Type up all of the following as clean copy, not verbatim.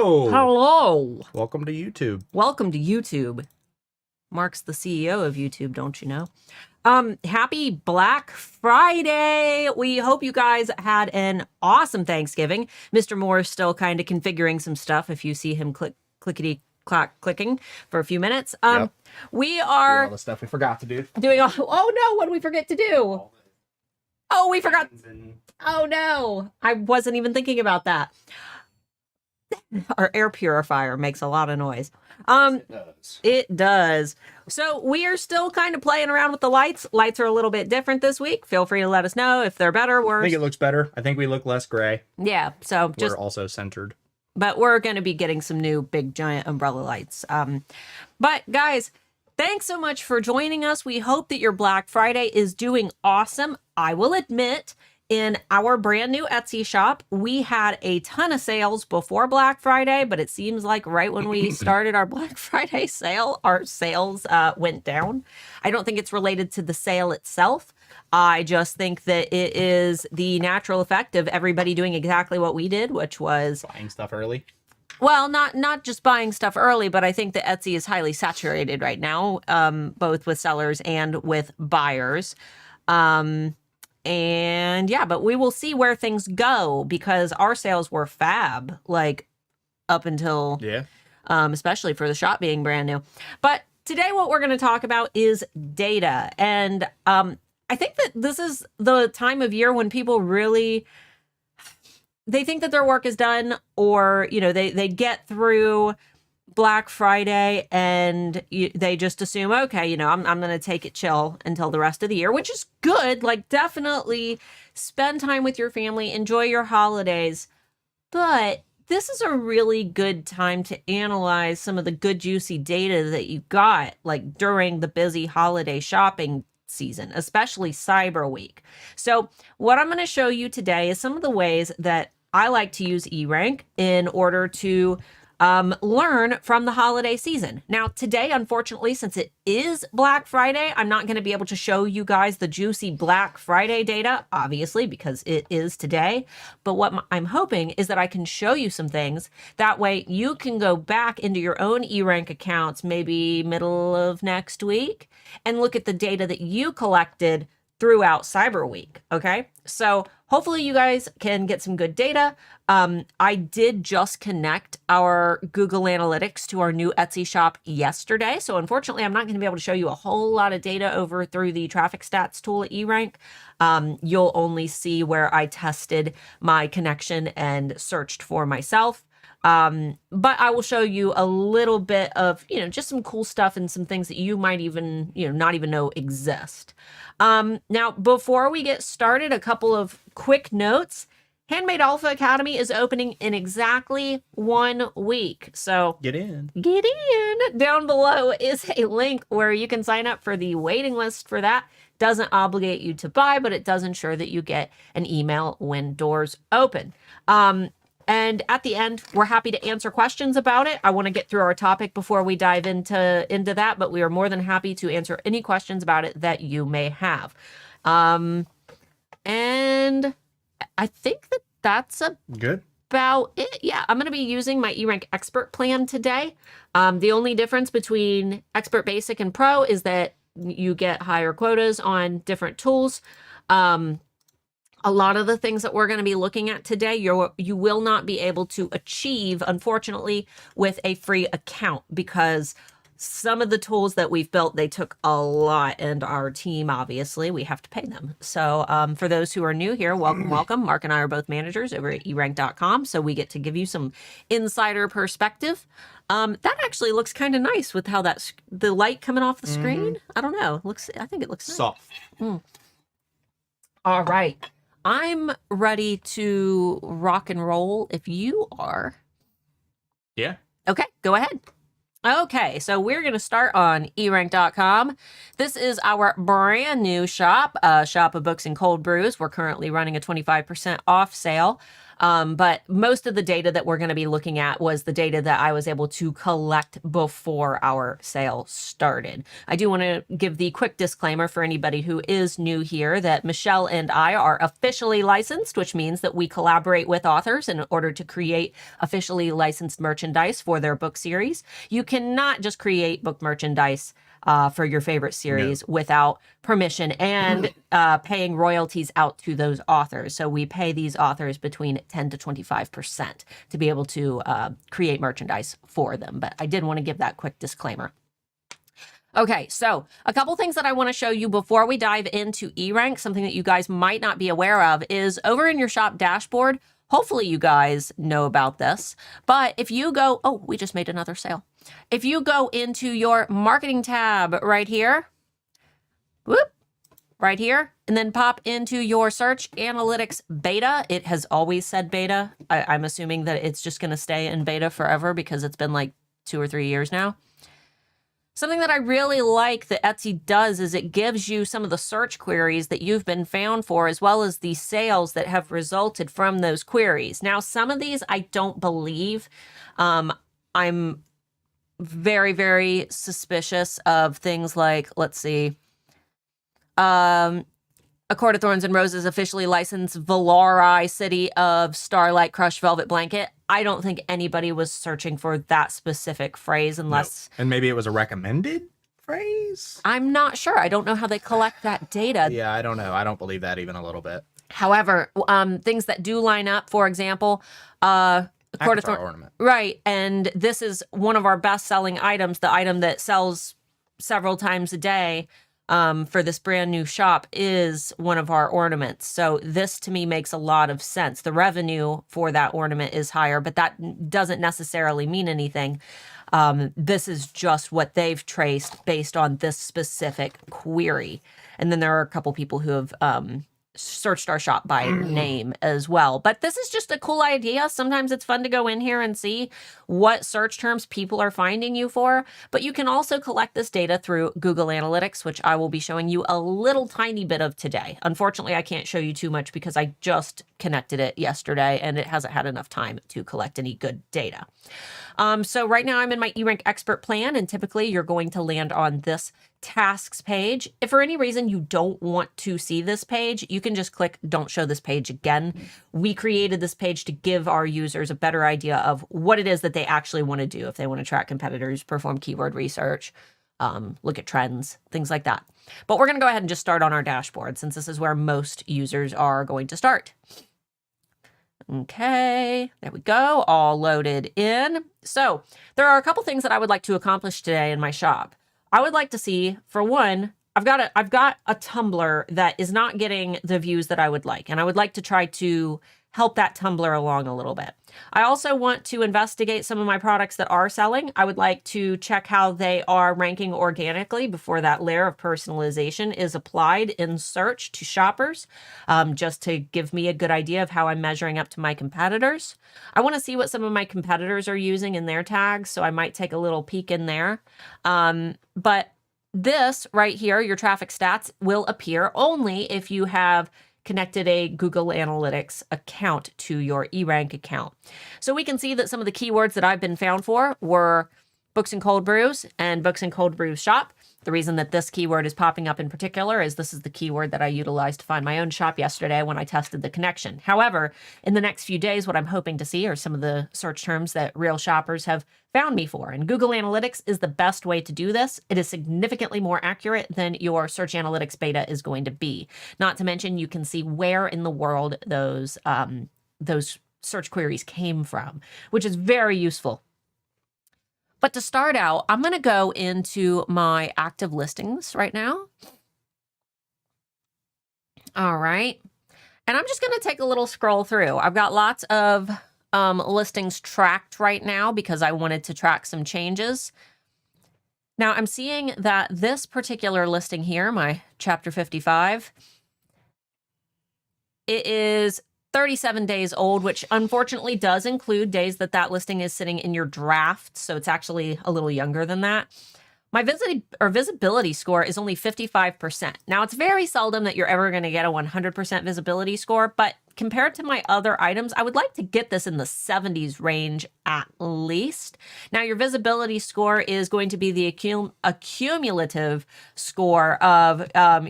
Hello. Hello. Welcome to YouTube. Welcome to YouTube. Mark's the CEO of YouTube, don't you know? Happy Black Friday. We hope you guys had an awesome Thanksgiving. Mr. Moore is still kind of configuring some stuff if you see him clicking for a few minutes. Yep. We are doing all the stuff we forgot to do. doing all, oh no, what did we forget to do? Oh, we forgot. Oh no, I wasn't even thinking about that. Our air purifier makes a lot of noise. It does. So we are still kind of playing around with the lights. Lights are a little bit different this week. Feel free to let us know if they're better or worse. I think it looks better. I think we look less gray. Yeah, so We're also centered. But we're going to be getting some new big giant umbrella lights. But guys, thanks so much for joining us. We hope that your Black Friday is doing awesome. I will admit, in our brand new Etsy shop, we had a ton of sales before Black Friday, but it seems like right when we started our Black Friday sale, our sales went down. I don't think it's related to the sale itself. I just think that it is the natural effect of everybody doing exactly what we did, which was buying stuff early. Well, not just buying stuff early, but I think that Etsy is highly saturated right now, both with sellers and with buyers. And yeah, but we will see where things go because our sales were fab, like up until, especially for the shop being brand new. But today what we're going to talk about is data. And I think that this is the time of year when people really, they think that their work is done, or, you know, they get through Black Friday and they just assume, okay, you know, I'm going to take it chill until the rest of the year, which is good. Like, definitely spend time with your family, enjoy your holidays. But this is a really good time to analyze some of the good, juicy data that you got, like during the busy holiday shopping season, especially Cyber Week. So what I'm going to show you today is some of the ways that I like to use eRank in order to learn from the holiday season. Now, today, unfortunately, since it is Black Friday, I'm not going to be able to show you guys the juicy Black Friday data, obviously, because it is today. But what I'm hoping is that I can show you some things. That way, you can go back into your own eRank accounts, maybe middle of next week, and look at the data that you collected throughout Cyber Week, okay? So hopefully you guys can get some good data. I did just connect our Google Analytics to our new Etsy shop yesterday. So unfortunately, I'm not going to be able to show you a whole lot of data over through the traffic stats tool at eRank. You'll only see where I tested my connection and searched for myself. But I will show you a little bit of, you know, just some cool stuff and some things that you might even, you know, not even know exist. Now, before we get started, a couple of quick notes. Handmade Alpha Academy is opening in exactly 1 week. So get in. Down below is a link where you can sign up for the waiting list for that. Doesn't obligate you to buy, but it does ensure that you get an email when doors open. And at the end, we're happy to answer questions about it. I want to get through our topic before we dive into that, but we are more than happy to answer any questions about it that you may have. And I think that that's about it. Yeah, I'm going to be using my eRank Expert plan today. The only difference between Expert Basic and Pro is that you get higher quotas on different tools. A lot of the things that we're going to be looking at today, you will not be able to achieve, unfortunately, with a free account, because some of the tools that we've built, they took a lot, and our team, obviously, we have to pay them. So for those who are new here, welcome. Mark and I are both managers over at eRank.com, so we get to give you some insider perspective. That actually looks kind of nice with how the light coming off the screen. I don't know. I think it looks soft. Nice. All right. I'm ready to rock and roll if you are. Yeah. Okay, go ahead. Okay, so we're going to start on eRank.com. This is our brand new shop, shop of books and cold brews. We're currently running a 25% off sale. But most of the data that we're going to be looking at was the data that I was able to collect before our sale started. I do want to give the quick disclaimer for anybody who is new here that Michelle and I are officially licensed, which means that we collaborate with authors in order to create officially licensed merchandise for their book series. You cannot just create book merchandise for your favorite series without permission and paying royalties out to those authors. So we pay these authors between 10 to 25% to be able to create merchandise for them. But I did want to give that quick disclaimer. Okay, so a couple things that I want to show you before we dive into eRank, something that you guys might not be aware of, is over in your shop dashboard. Hopefully you guys know about this, but if you go, oh, we just made another sale. If you go into your marketing tab right here, whoop, right here, and then pop into your search analytics beta. It has always said beta. I'm assuming that it's just going to stay in beta forever because it's been like 2 or 3 years now. Something that I really like that Etsy does is it gives you some of the search queries that you've been found for, as well as the sales that have resulted from those queries. Now, some of these I don't believe. I'm very, very suspicious of things like, let's see, A Court of Thorns and Roses officially licensed Valari City of Starlight Crushed Velvet Blanket. I don't think anybody was searching for that specific phrase unless... No. And maybe it was a recommended phrase? I'm not sure. I don't know how they collect that data. Yeah, I don't know. I don't believe that even a little bit. However, things that do line up, for example, A Court of Thorns... ornament. Right, and this is one of our best-selling items, the item that sells several times a day. For this brand new shop is one of our ornaments. So this to me makes a lot of sense. The revenue for that ornament is higher, but that doesn't necessarily mean anything. This is just what they've traced based on this specific query. And then there are a couple people who have searched our shop by name as well. But this is just a cool idea. Sometimes it's fun to go in here and see what search terms people are finding you for. But you can also collect this data through Google Analytics, which I will be showing you a little tiny bit of today. Unfortunately, I can't show you too much because I just connected it yesterday and it hasn't had enough time to collect any good data. So right now I'm in my eRank expert plan, and typically you're going to land on this tasks page. If for any reason you don't want to see this page, you can just click don't show this page again. We created this page to give our users a better idea of what it is that they actually want to do. If they want to track competitors, perform keyword research, look at trends, things like that. But we're going to go ahead and just start on our dashboard since this is where most users are going to start. Okay, there we go, all loaded in. So there are a couple things that I would like to accomplish today in my shop. I would like to see, for one, I've got a Tumblr that is not getting the views that I would like, and I would like to try to help that Tumblr along a little bit. I also want to investigate some of my products that are selling. I would like to check how they are ranking organically before that layer of personalization is applied in search to shoppers, just to give me a good idea of how I'm measuring up to my competitors. I want to see what some of my competitors are using in their tags, so I might take a little peek in there. But this right here, your traffic stats, will appear only if you have connected a Google Analytics account to your eRank account. So we can see that some of the keywords that I've been found for were books and cold brews and books and cold brews shop. The reason that this keyword is popping up in particular is this is the keyword that I utilized to find my own shop yesterday when I tested the connection. However, in the next few days, what I'm hoping to see are some of the search terms that real shoppers have found me for. And Google Analytics is the best way to do this. It is significantly more accurate than your search analytics beta is going to be. Not to mention, you can see where in the world those search queries came from, which is very useful. But to start out, I'm going to go into my active listings right now. All right. And I'm just going to take a little scroll through. I've got lots of listings tracked right now because I wanted to track some changes. Now I'm seeing that this particular listing here, my chapter 55, it is 37 days old, which unfortunately does include days that that listing is sitting in your draft. So it's actually a little younger than that. My visibility score is only 55%. Now, it's very seldom that you're ever going to get a 100% visibility score, but compared to my other items, I would like to get this in the 70s range at least. Now, your visibility score is going to be the accumulative score of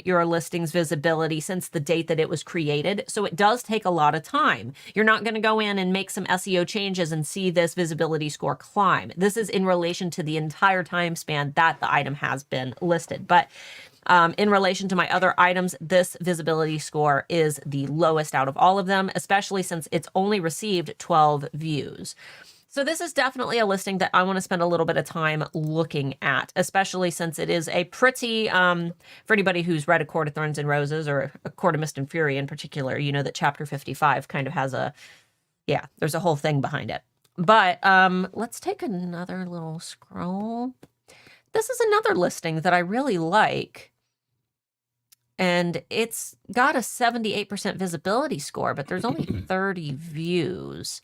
your listing's visibility since the date that it was created. So it does take a lot of time. You're not going to go in and make some SEO changes and see this visibility score climb. This is in relation to the entire time span that the item has been listed. But in relation to my other items, this visibility score is the lowest out of all of them, especially since it's only received 12 views. So this is definitely a listing that I want to spend a little bit of time looking at, especially since it is a pretty, for anybody who's read A Court of Thorns and Roses or A Court of Mist and Fury in particular, you know that chapter 55 kind of has there's a whole thing behind it. But let's take another little scroll. This is another listing that I really like. And it's got a 78% visibility score, but there's only 30 views.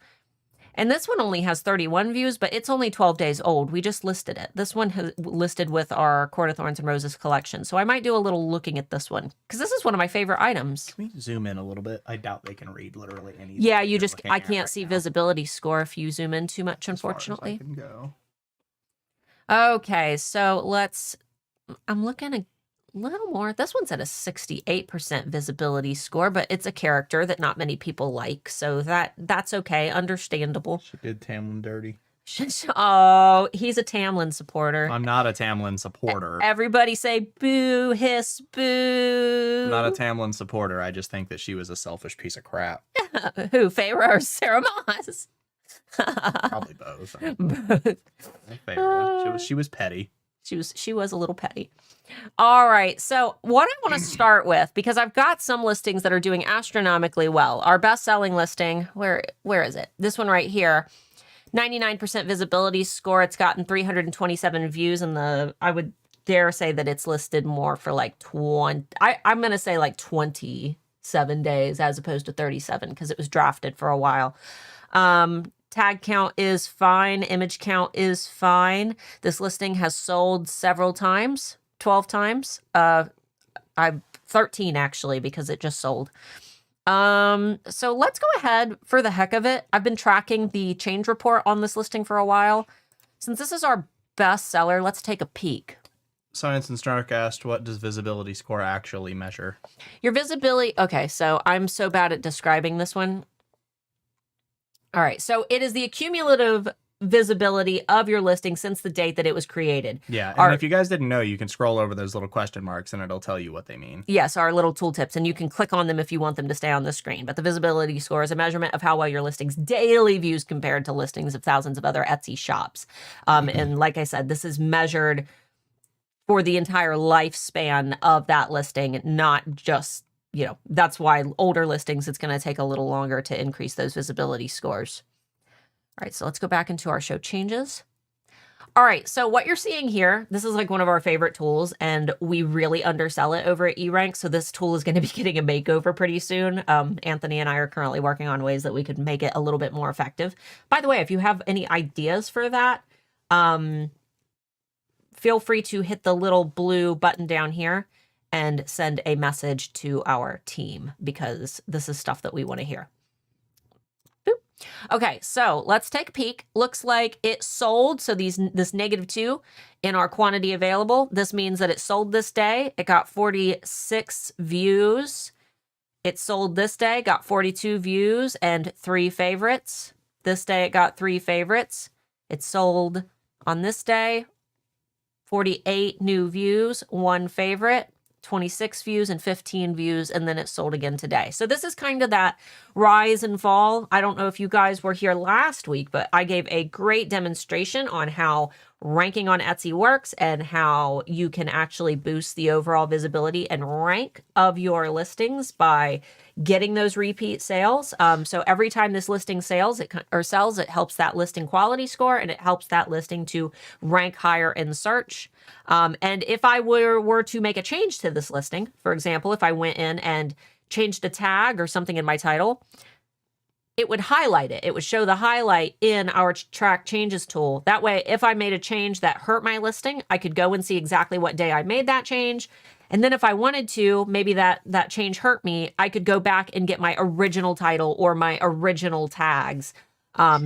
And this one only has 31 views, but it's only 12 days old. We just listed it. This one has listed with our Court of Thorns and Roses collection. So I might do a little looking at this one because this is one of my favorite items. Can we zoom in a little bit? I doubt they can read literally anything. Yeah, I can't see visibility score if you zoom in too much, unfortunately. As far as I can go. Okay, so I'm looking at little more. This one's at a 68% visibility score, but it's a character that not many people like, so that's okay, understandable. She did Tamlin dirty. Oh, he's a Tamlin supporter. I'm not a Tamlin supporter. Everybody say boo, hiss, boo. I'm not a Tamlin supporter. I just think that she was a selfish piece of crap. Who, Feyre or Sarah Moss? Probably both. Feyre. She was petty. She was a little petty. All right. So what I want to start with, because I've got some listings that are doing astronomically well. Our best-selling listing, where is it? This one right here, 99% visibility score. It's gotten 327 views, and I would dare say that it's listed more for like 20. I'm going to say like 27 days as opposed to 37 because it was drafted for a while. Tag count is fine. Image count is fine. This listing has sold several times, 12 times. I'm 13 actually because it just sold. So let's go ahead for the heck of it. I've been tracking the change report on this listing for a while. Since this is our best seller, let's take a peek. Science and Stark asked, what does visibility score actually measure? Your visibility, okay, so I'm so bad at describing this one. All right, so it is the cumulative visibility of your listing since the date that it was created. Yeah, and if you guys didn't know, you can scroll over those little question marks and it'll tell you what they mean. Yes, our little tooltips, and you can click on them if you want them to stay on the screen. But the visibility score is a measurement of how well your listing's daily views compared to listings of thousands of other Etsy shops. And like I said, this is measured for the entire lifespan of that listing, not just, that's why older listings, it's going to take a little longer to increase those visibility scores. All right, so let's go back into our show changes. All right, so what you're seeing here, this is like one of our favorite tools, and we really undersell it over at eRank, so this tool is going to be getting a makeover pretty soon. Anthony and I are currently working on ways that we could make it a little bit more effective. By the way, if you have any ideas for that, feel free to hit the little blue button down here and send a message to our team because this is stuff that we want to hear. Boop. Okay, so let's take a peek. Looks like it sold. So this -2 in our quantity available. This means that it sold this day. It got 46 views. It sold this day, got 42 views and 3 favorites. This day it got 3 favorites. It sold on this day, 48 new views, 1 favorite. 26 views and 15 views, and then it sold again today. So this is kind of that rise and fall. I don't know if you guys were here last week, but I gave a great demonstration on how ranking on Etsy works and how you can actually boost the overall visibility and rank of your listings by getting those repeat sales. So every time this listing sells, it helps that listing quality score and it helps that listing to rank higher in search. And if I were to make a change to this listing, for example, if I went in and changed a tag or something in my title, it would highlight it. It would show the highlight in our track changes tool. That way, if I made a change that hurt my listing, I could go and see exactly what day I made that change And then if I wanted to, maybe that change hurt me, I could go back and get my original title or my original tags,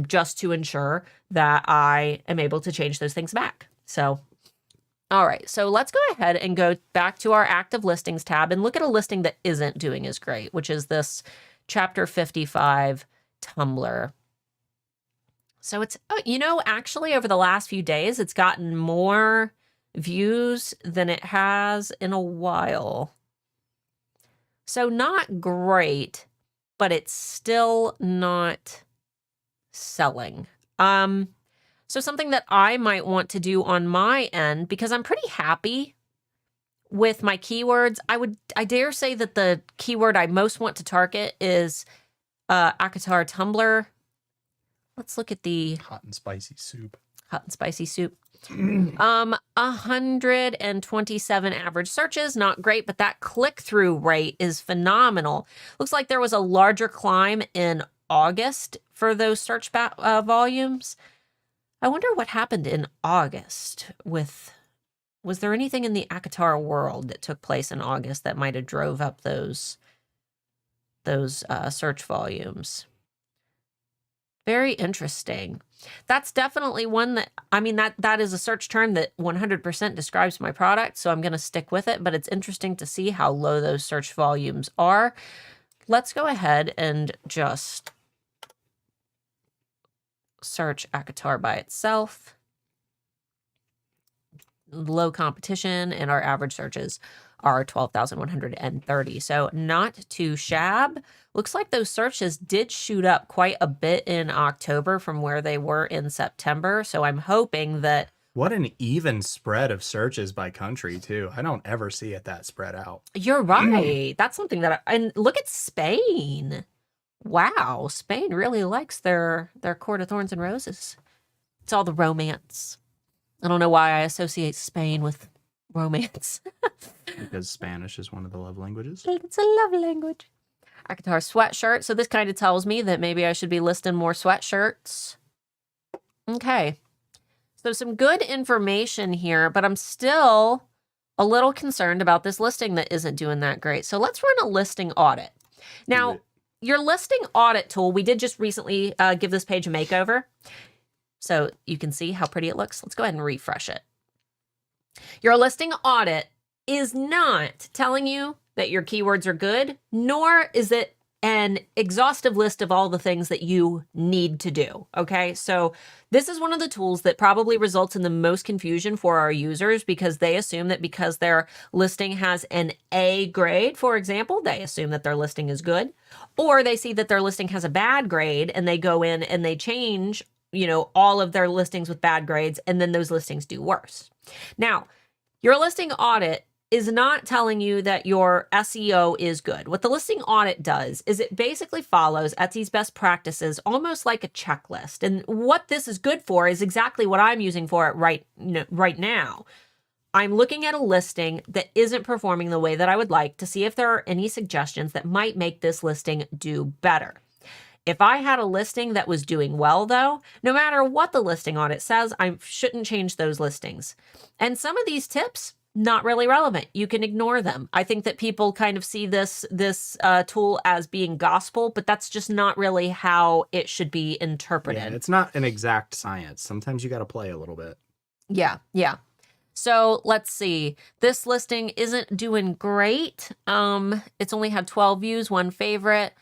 just to ensure that I am able to change those things back. So, all right, so let's go ahead and go back to our active listings tab and look at a listing that isn't doing as great, which is this Chapter 55 Tumblr. So it's, actually over the last few days, it's gotten more views than it has in a while. So not great, but it's still not selling. So something that I might want to do on my end, because I'm pretty happy with my keywords, I dare say that the keyword I most want to target is Akatar Tumblr. Let's look at the hot and spicy soup. 127 average searches, not great, but that click-through rate is phenomenal. Looks like there was a larger climb in August for those search volumes. I wonder what happened in August was there anything in the Akatar world that took place in August that might have drove up those search volumes? Very interesting. That's definitely one that, that is a search term that 100% describes my product, so I'm going to stick with it, but it's interesting to see how low those search volumes are. Let's go ahead and just search Akatar by itself. Low competition, and our average searches are 12,130. So not too shabby. Looks like those searches did shoot up quite a bit in October from where they were in September. So I'm hoping that... What an even spread of searches by country, too. I don't ever see it that spread out. You're right. That's something that... and look at Spain. Wow. Spain really likes their Court of Thorns and Roses. It's all the romance. I don't know why I associate Spain with romance. Because Spanish is one of the love languages. It's a love language. Akatar sweatshirt. So this kind of tells me that maybe I should be listing more sweatshirts. Okay. So some good information here, but I'm still a little concerned about this listing that isn't doing that great. So let's run a listing audit. Now, your listing audit tool, we did just recently give this page a makeover. So you can see how pretty it looks. Let's go ahead and refresh it. Your listing audit is not telling you that your keywords are good, nor is it an exhaustive list of all the things that you need to do, okay? So this is one of the tools that probably results in the most confusion for our users because they assume that because their listing has an A grade, for example, they assume that their listing is good, or they see that their listing has a bad grade and they go in and they change all of their listings with bad grades, and then those listings do worse. Now, your listing audit is not telling you that your SEO is good. What the listing audit does is it basically follows Etsy's best practices, almost like a checklist. And what this is good for is exactly what I'm using for it right now. I'm looking at a listing that isn't performing the way that I would like to see if there are any suggestions that might make this listing do better. If I had a listing that was doing well, though, no matter what the listing audit says, I shouldn't change those listings. And some of these tips, not really relevant. You can ignore them. I think that people kind of see this tool as being gospel, but that's just not really how it should be interpreted. Yeah, it's not an exact science. Sometimes you got to play a little bit. Yeah. So let's see. This listing isn't doing great. It's only had 12 views, 1 favorite.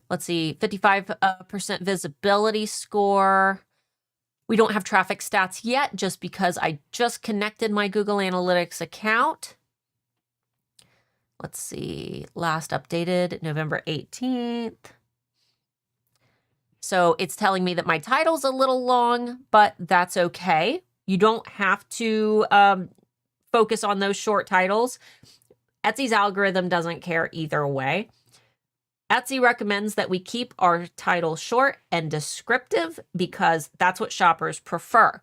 Let's see, 55% visibility score. We don't have traffic stats yet just because I just connected my Google Analytics account. Let's see, last updated November 18th. So it's telling me that my title's a little long, but that's okay. You don't have to focus on those short titles. Etsy's algorithm doesn't care either way. Etsy recommends that we keep our title short and descriptive because that's what shoppers prefer.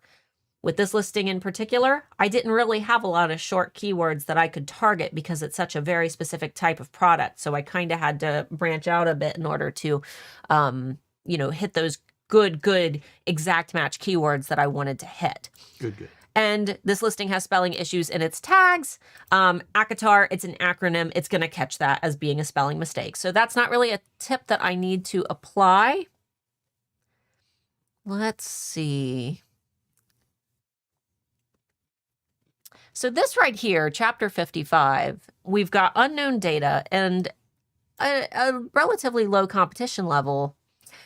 With this listing in particular, I didn't really have a lot of short keywords that I could target because it's such a very specific type of product. So I kind of had to branch out a bit in order to, hit those good exact match keywords that I wanted to hit. Good. and this listing has spelling issues in its tags. ACOTAR, it's an acronym. It's going to catch that as being a spelling mistake. So that's not really a tip that I need to apply. Let's see. So this right here, chapter 55, we've got unknown data and a relatively low competition level.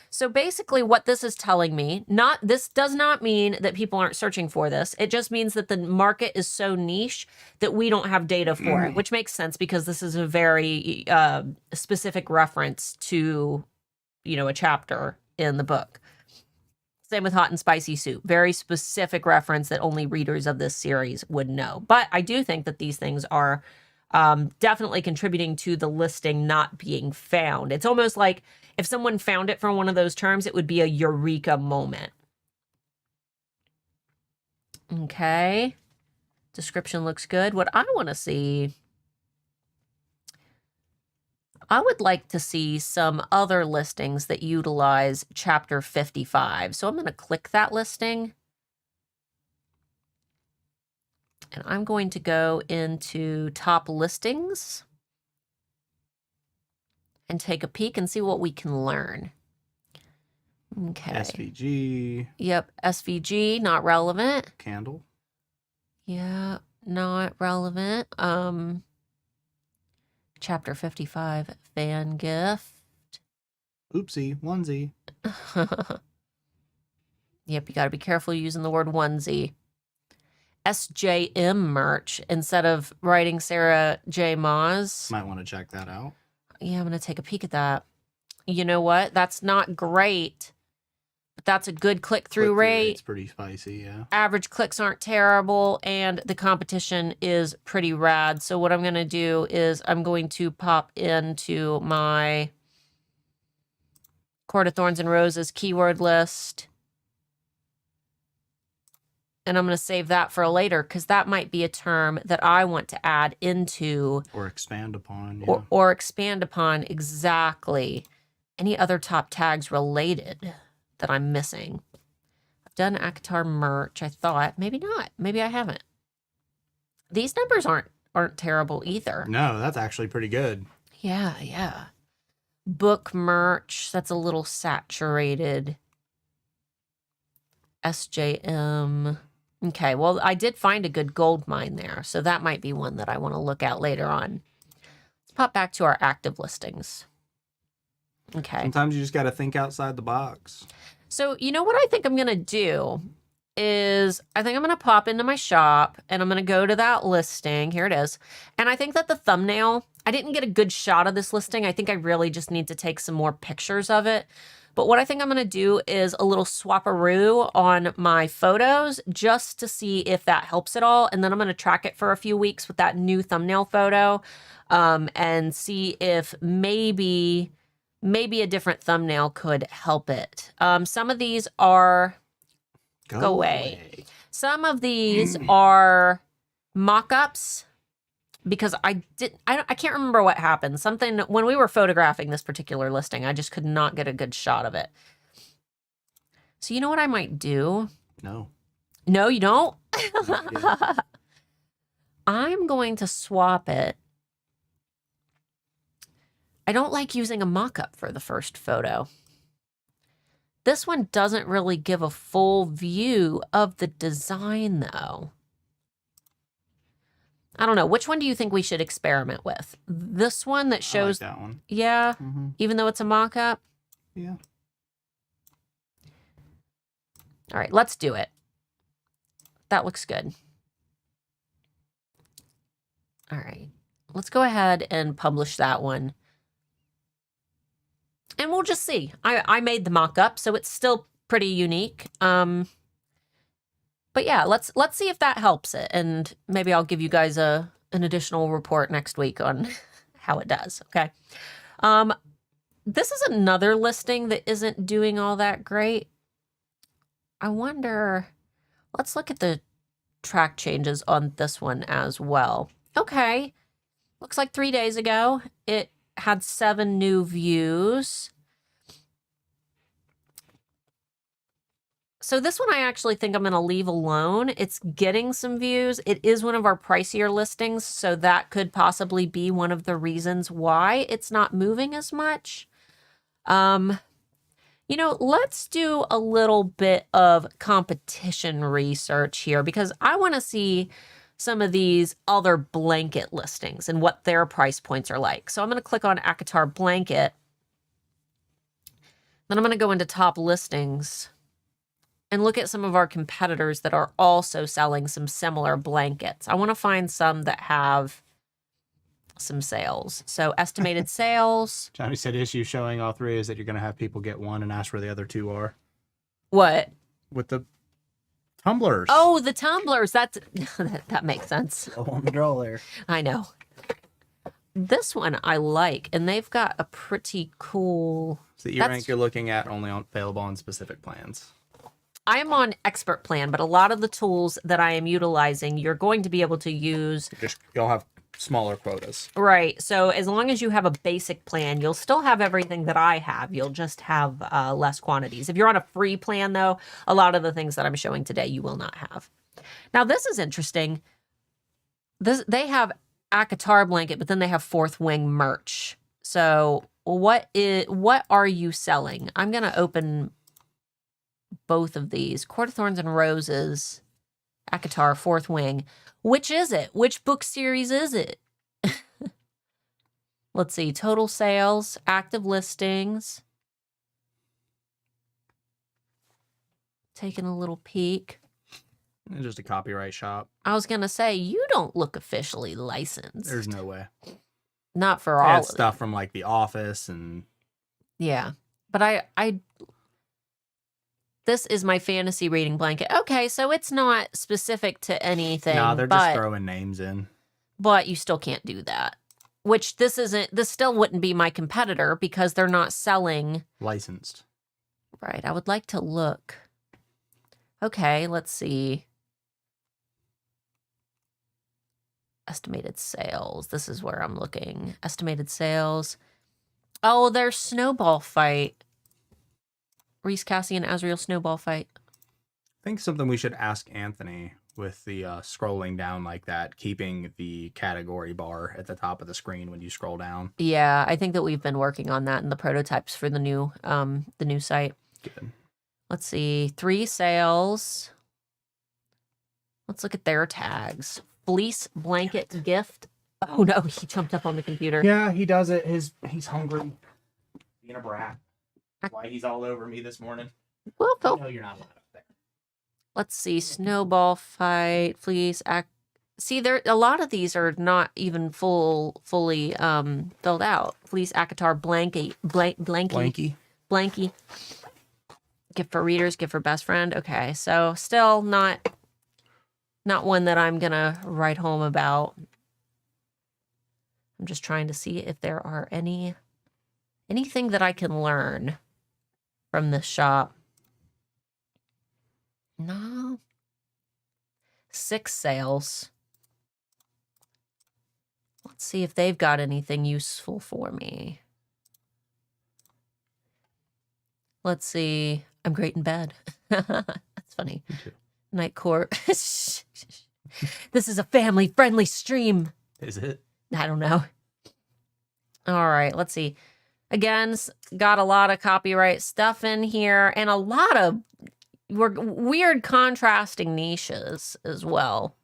So basically what this is telling me, this does not mean that people aren't searching for this. It just means that the market is so niche that we don't have data for it, which makes sense because this is a very specific reference to, a chapter in the book. Same with hot and spicy soup. Very specific reference that only readers of this series would know. But I do think that these things are definitely contributing to the listing not being found. It's almost like if someone found it from one of those terms, it would be a eureka moment. Okay. Description looks good. What I want to see, I would like to see some other listings that utilize chapter 55. So I'm going to click that listing. And I'm going to go into top listings and take a peek and see what we can learn. Okay. SVG. Yep. SVG, not relevant. Candle. Yeah, not relevant. Chapter 55, fan gift. Oopsie, onesie. Yep, you got to be careful using the word onesie. SJM merch instead of writing Sarah J. Maas. Might want to check that out. Yeah, I'm going to take a peek at that. You know what? That's not great, but that's a good click-through rate. It's pretty spicy, yeah. Average clicks aren't terrible, and the competition is pretty rad. So what I'm going to do is I'm going to pop into my Court of Thorns and Roses keyword list. And I'm going to save that for later because that might be a term that I want to add into. Or expand upon. Yeah. Or expand upon, exactly. Any other top tags related that I'm missing? I've done ACOTAR merch, I thought. Maybe not. Maybe I haven't. These numbers aren't terrible either. No, that's actually pretty good. Yeah. Book merch, that's a little saturated. SJM. Okay, well, I did find a good gold mine there, so that might be one that I want to look at later on. Let's pop back to our active listings. Okay. Sometimes you just got to think outside the box. So, you know what I think I'm going to do is I think I'm going to pop into my shop and I'm going to go to that listing. Here it is. And I think that the thumbnail, I didn't get a good shot of this listing. I think I really just need to take some more pictures of it. But what I think I'm going to do is a little swap-a-roo on my photos just to see if that helps at all. And then I'm going to track it for a few weeks with that new thumbnail photo and see if maybe a different thumbnail could help it. Some of these are... Go away. Some of these are mock-ups. Because I can't remember what happened. Something, when we were photographing this particular listing, I just could not get a good shot of it. So you know what I might do? No. No, you don't? I'm going to swap it. I don't like using a mock-up for the first photo. This one doesn't really give a full view of the design, though. I don't know. Which one do you think we should experiment with? This one that shows... I like that one. Yeah? Even though it's a mock-up? Yeah. All right, let's do it. That looks good. All right. Let's go ahead and publish that one. And we'll just see. I made the mock-up, so it's still pretty unique. But yeah, let's see if that helps it. And maybe I'll give you guys an additional report next week on how it does, okay? This is another listing that isn't doing all that great. I wonder, let's look at the track changes on this one as well. Okay, looks like 3 days ago, it had 7 new views. So this one I actually think I'm going to leave alone. It's getting some views. It is one of our pricier listings, so that could possibly be one of the reasons why it's not moving as much. You know, let's do a little bit of competition research here because I want to see some of these other blanket listings and what their price points are like. So I'm going to click on Akatar Blanket. Then I'm going to go into top listings and look at some of our competitors that are also selling some similar blankets. I want to find some that have some sales. So estimated sales. Johnny said issue showing all three is that you're going to have people get one and ask where the other two are. What? With the tumblers. Oh, the tumblers. That's that makes sense. Oh, on the draw there. I know. This one I like, and they've got a pretty cool... So the eRank you're looking at only available on specific plans. I am on expert plan, but a lot of the tools that I am utilizing, you're going to be able to use... You'll have smaller quotas. Right. So as long as you have a basic plan, you'll still have everything that I have. You'll just have less quantities. If you're on a free plan, though, a lot of the things that I'm showing today, you will not have. Now, this is interesting. They have Akatar blanket, but then they have Fourth Wing merch. So what are you selling? I'm going to open both of these. Court of Thorns and Roses, Akatar, Fourth Wing. Which is it? Which book series is it? Let's see. Total sales, active listings. Taking a little peek. It's just a copyright shop. I was going to say, you don't look officially licensed. There's no way. Not for all of stuff from like The Office and... Yeah. But I this is my fantasy reading blanket. Okay, so it's not specific to anything. No, they're just throwing names in. But you still can't do that. Which this still wouldn't be my competitor because they're not selling... Licensed. Right, I would like to look. Okay, let's see. Estimated sales. This is where I'm looking. Estimated sales. Oh, there's Snowball Fight. Reese, Cassie, and Azrael Snowball Fight. I think something we should ask Anthony with the scrolling down like that, keeping the category bar at the top of the screen when you scroll down. Yeah, I think that we've been working on that in the prototypes for the new site. Good. Let's see. 3 sales. Let's look at their tags. Fleece blanket gift. Oh no, he jumped up on the computer. Yeah, he does it. He's hungry. Being a brat. Why he's all over me this morning. Well, Phil. No, you're not allowed up there. Let's see. Snowball Fight, Fleece. See, a lot of these are not even fully filled out. Fleece, Akatar, Blanky. Gift for readers, gift for best friend. Okay, so still not one that I'm gonna write home about. I'm just trying to see if there are anything that I can learn from this shop. No. 6 sales. Let's see if they've got anything useful for me. Let's see. I'm great in bed. That's funny. Me too. Night Court. This is a family-friendly stream. Is it? I don't know. All right, let's see. Again, got a lot of copyright stuff in here and a lot of weird contrasting niches as well.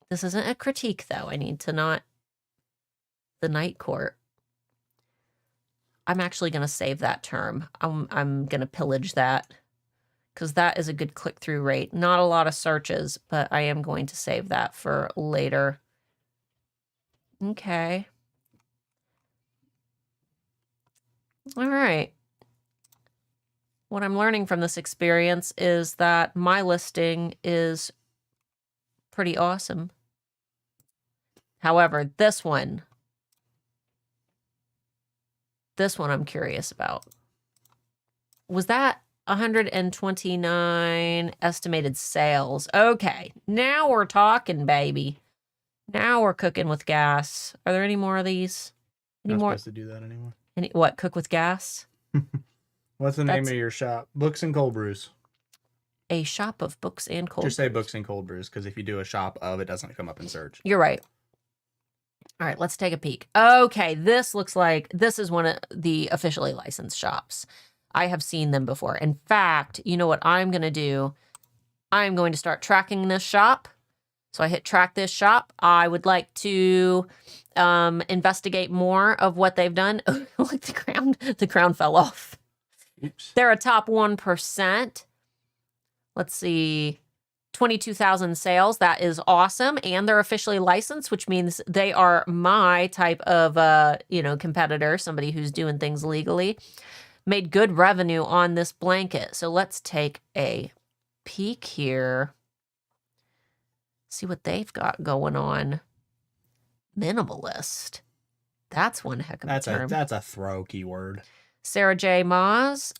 This isn't a critique, though. I need to not... The Night Court. I'm actually going to save that term. I'm going to pillage that because that is a good click-through rate. Not a lot of searches, but I am going to save that for later. Okay. All right. What I'm learning from this experience is that my listing is pretty awesome. However, this one I'm curious about. Was that 129 estimated sales? Okay, now we're talking, baby. Now we're cooking with gas. Are there any more of these? Not supposed to do that anymore. What, cook with gas? What's the name of your shop? Books and Cold Brews. a shop of books and cold Just say books and cold brews, because if you do a shop of, it doesn't come up in search. You're right. All right, let's take a peek. Okay, this looks like this is one of the officially licensed shops. I have seen them before. In fact, you know what I'm going to do? I'm going to start tracking this shop. So I hit track this shop. I would like to investigate more of what they've done. Like the crown fell off. Oops. They're a top 1%. Let's see. 22,000 sales. That is awesome. And they're officially licensed, which means they are my type of, competitor, somebody who's doing things legally. Made good revenue on this blanket. So let's take a peek here. See what they've got going on. Minimalist. That's one heck of a term. That's a throw keyword. Sarah J. Maas.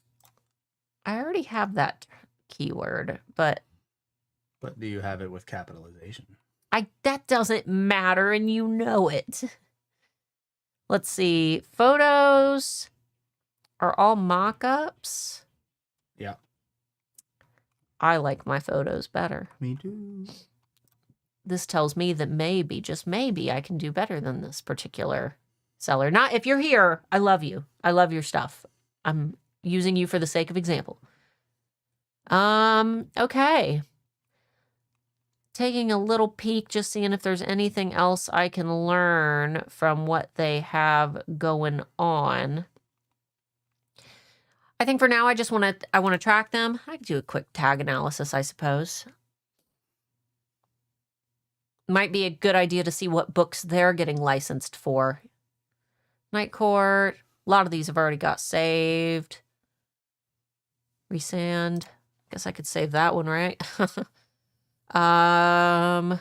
I already have that keyword, but do you have it with capitalization? That doesn't matter, and you know it. Let's see. Photos are all mock-ups. Yeah. I like my photos better. Me too. This tells me that maybe, just maybe, I can do better than this particular seller. Not if you're here, I love you. I love your stuff. I'm using you for the sake of example. Okay. Taking a little peek, just seeing if there's anything else I can learn from what they have going on. I think for now, I want to track them. I could do a quick tag analysis, I suppose. Might be a good idea to see what books they're getting licensed for. Night Court. A lot of these have already got saved. Resand. Guess I could save that one, right? Those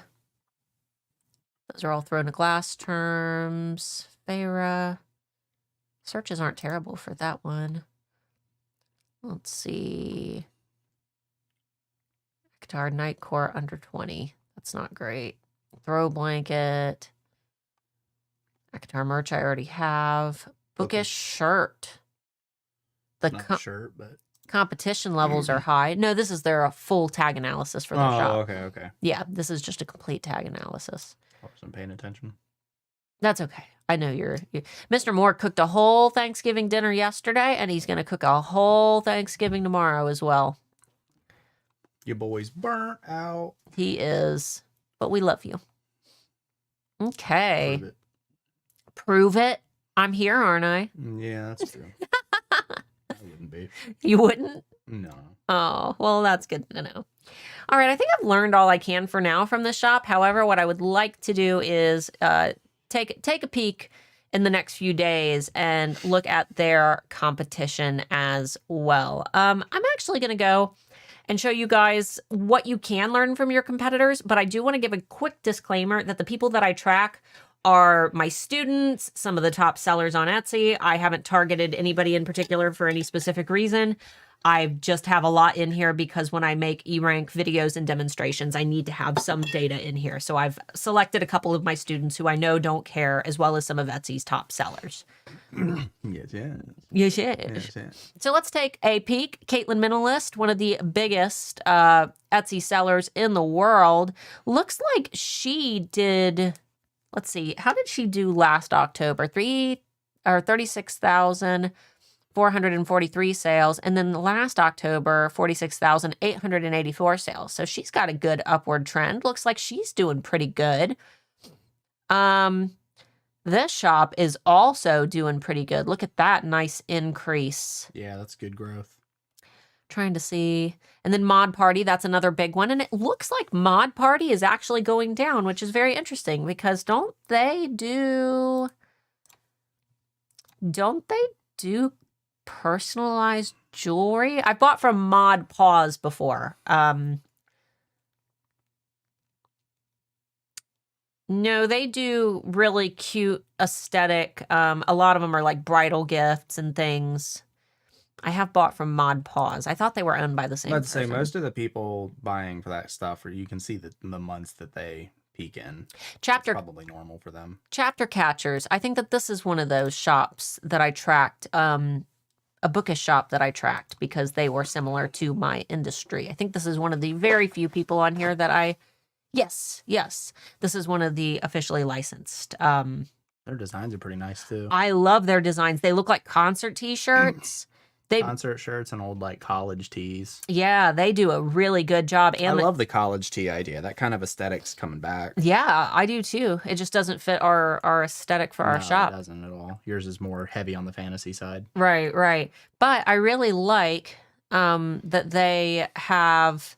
are all thrown to glass terms. Farah. Searches aren't terrible for that one. Let's see. Guitar Night Court under 20. That's not great. Throw blanket. Guitar merch I already have. Bookish shirt. Not shirt, but competition levels are high. No, this is their full tag analysis for their shop. Oh, okay. Yeah, this is just a complete tag analysis. I wasn't paying attention. That's okay. I know you're Mr. Moore cooked a whole Thanksgiving dinner yesterday, and he's going to cook a whole Thanksgiving tomorrow as well. Your boy's burnt out. He is, but we love you. Okay. Prove it. I'm here, aren't I? Yeah, that's true. I wouldn't be. You wouldn't? No. Oh, well, that's good to know. All right, I think I've learned all I can for now from this shop. However, what I would like to do is take a peek in the next few days and look at their competition as well. I'm actually going to go and show you guys what you can learn from your competitors, but I do want to give a quick disclaimer that the people that I track are my students, some of the top sellers on Etsy. I haven't targeted anybody in particular for any specific reason. I just have a lot in here because when I make eRank videos and demonstrations, I need to have some data in here. So I've selected a couple of my students who I know don't care, as well as some of Etsy's top sellers. Yes. So let's take a peek. Caitlin Minimalist, one of the biggest Etsy sellers in the world. Looks like she did, let's see, how did she do last October? 36,443 sales. And then last October, 46,884 sales. So she's got a good upward trend. Looks like she's doing pretty good. This shop is also doing pretty good. Look at that nice increase. Yeah, that's good growth. Trying to see. And then Mod Party, that's another big one. And it looks like Mod Party is actually going down, which is very interesting because don't they do personalized jewelry? I bought from Mod Paws before. No, they do really cute aesthetic. A lot of them are like bridal gifts and things. I have bought from Mod Paws. I thought they were owned by the same person. I'd say most of the people buying for that stuff, or you can see the months that they peak in. It's probably normal for them. Chapter Catchers. I think that this is one of those shops that I tracked a bookish shop that I tracked because they were similar to my industry. I think this is one of the very few people on here that yes, this is one of the officially licensed. Their designs are pretty nice too. I love their designs. They look like concert t-shirts. Concert shirts and old like college tees. Yeah, they do a really good job. And I love the college tee idea. That kind of aesthetic's coming back. Yeah, I do too. It just doesn't fit our aesthetic for our shop. It doesn't at all. Yours is more heavy on the fantasy side. Right. But I really like that they have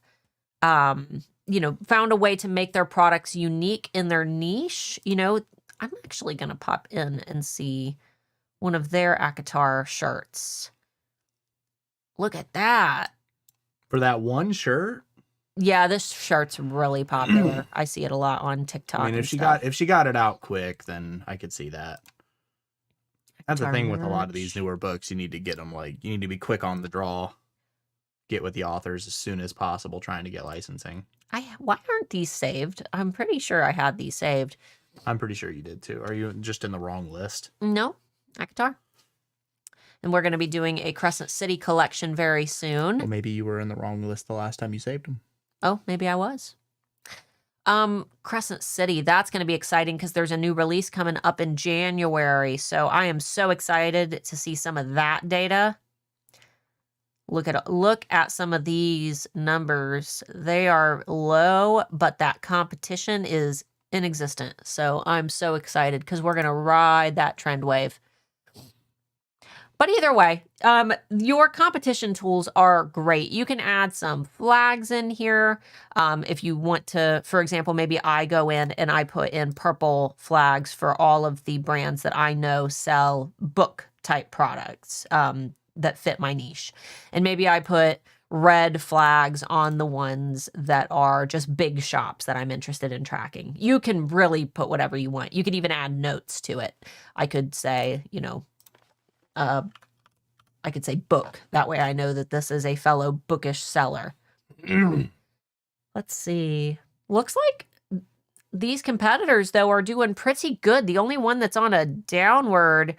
found a way to make their products unique in their niche. I'm actually going to pop in and see one of their Akatar shirts. Look at that. For that one shirt? Yeah, this shirt's really popular. I see it a lot on TikTok. I mean, if she got it out quick, then I could see that. That's the thing with a lot of these newer books. You need to get them you need to be quick on the draw. Get with the authors as soon as possible, trying to get licensing. Why aren't these saved? I'm pretty sure I had these saved. I'm pretty sure you did too. Are you just in the wrong list? No, Akatar. And we're going to be doing a Crescent City collection very soon. Well, maybe you were in the wrong list the last time you saved them. Oh, maybe I was. Crescent City, that's going to be exciting because there's a new release coming up in January. So I am so excited to see some of that data. Look at some of these numbers. They are low, but that competition is inexistent. So I'm so excited because we're going to ride that trend wave. But either way, your competition tools are great. You can add some flags in here. If you want to, for example, maybe I go in and I put in purple flags for all of the brands that I know sell book type products that fit my niche. And maybe I put red flags on the ones that are just big shops that I'm interested in tracking. You can really put whatever you want. You could even add notes to it. I could say, I could say book. That way I know that this is a fellow bookish seller. Let's see. Looks like these competitors, though, are doing pretty good. The only one that's on a downward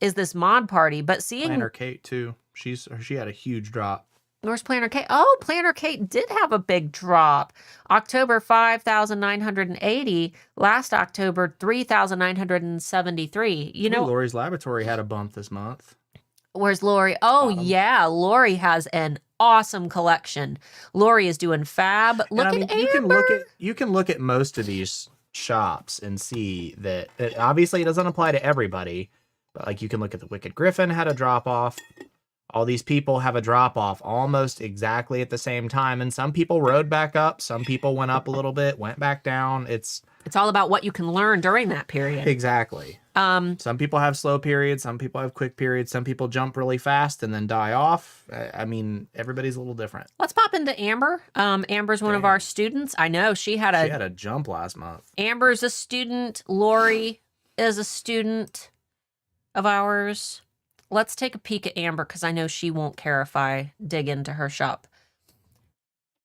is this Mod Party. But seeing... Planner Kate, too. She had a huge drop. Where's Planner Kate? Oh, Planner Kate did have a big drop. October, 5,980. Last October, 3,973. Lori's Laboratory had a bump this month. Where's Lori? Oh, yeah. Lori has an awesome collection. Lori is doing fab. Look at Amber. You can look at most of these shops and see that obviously it doesn't apply to everybody, but you can look at the Wicked Griffin had a drop off. All these people have a drop off almost exactly at the same time, and some people rode back up, some people went up a little bit, went back down. It's all about what you can learn during that period. Exactly. Some people have slow periods, some people have quick periods, some people jump really fast and then die off. I mean, everybody's a little different. Let's pop into Amber. Amber's one of our students. I know she had a jump last month. Amber's a student. Lori is a student of ours. Let's take a peek at Amber because I know she won't care if I dig into her shop.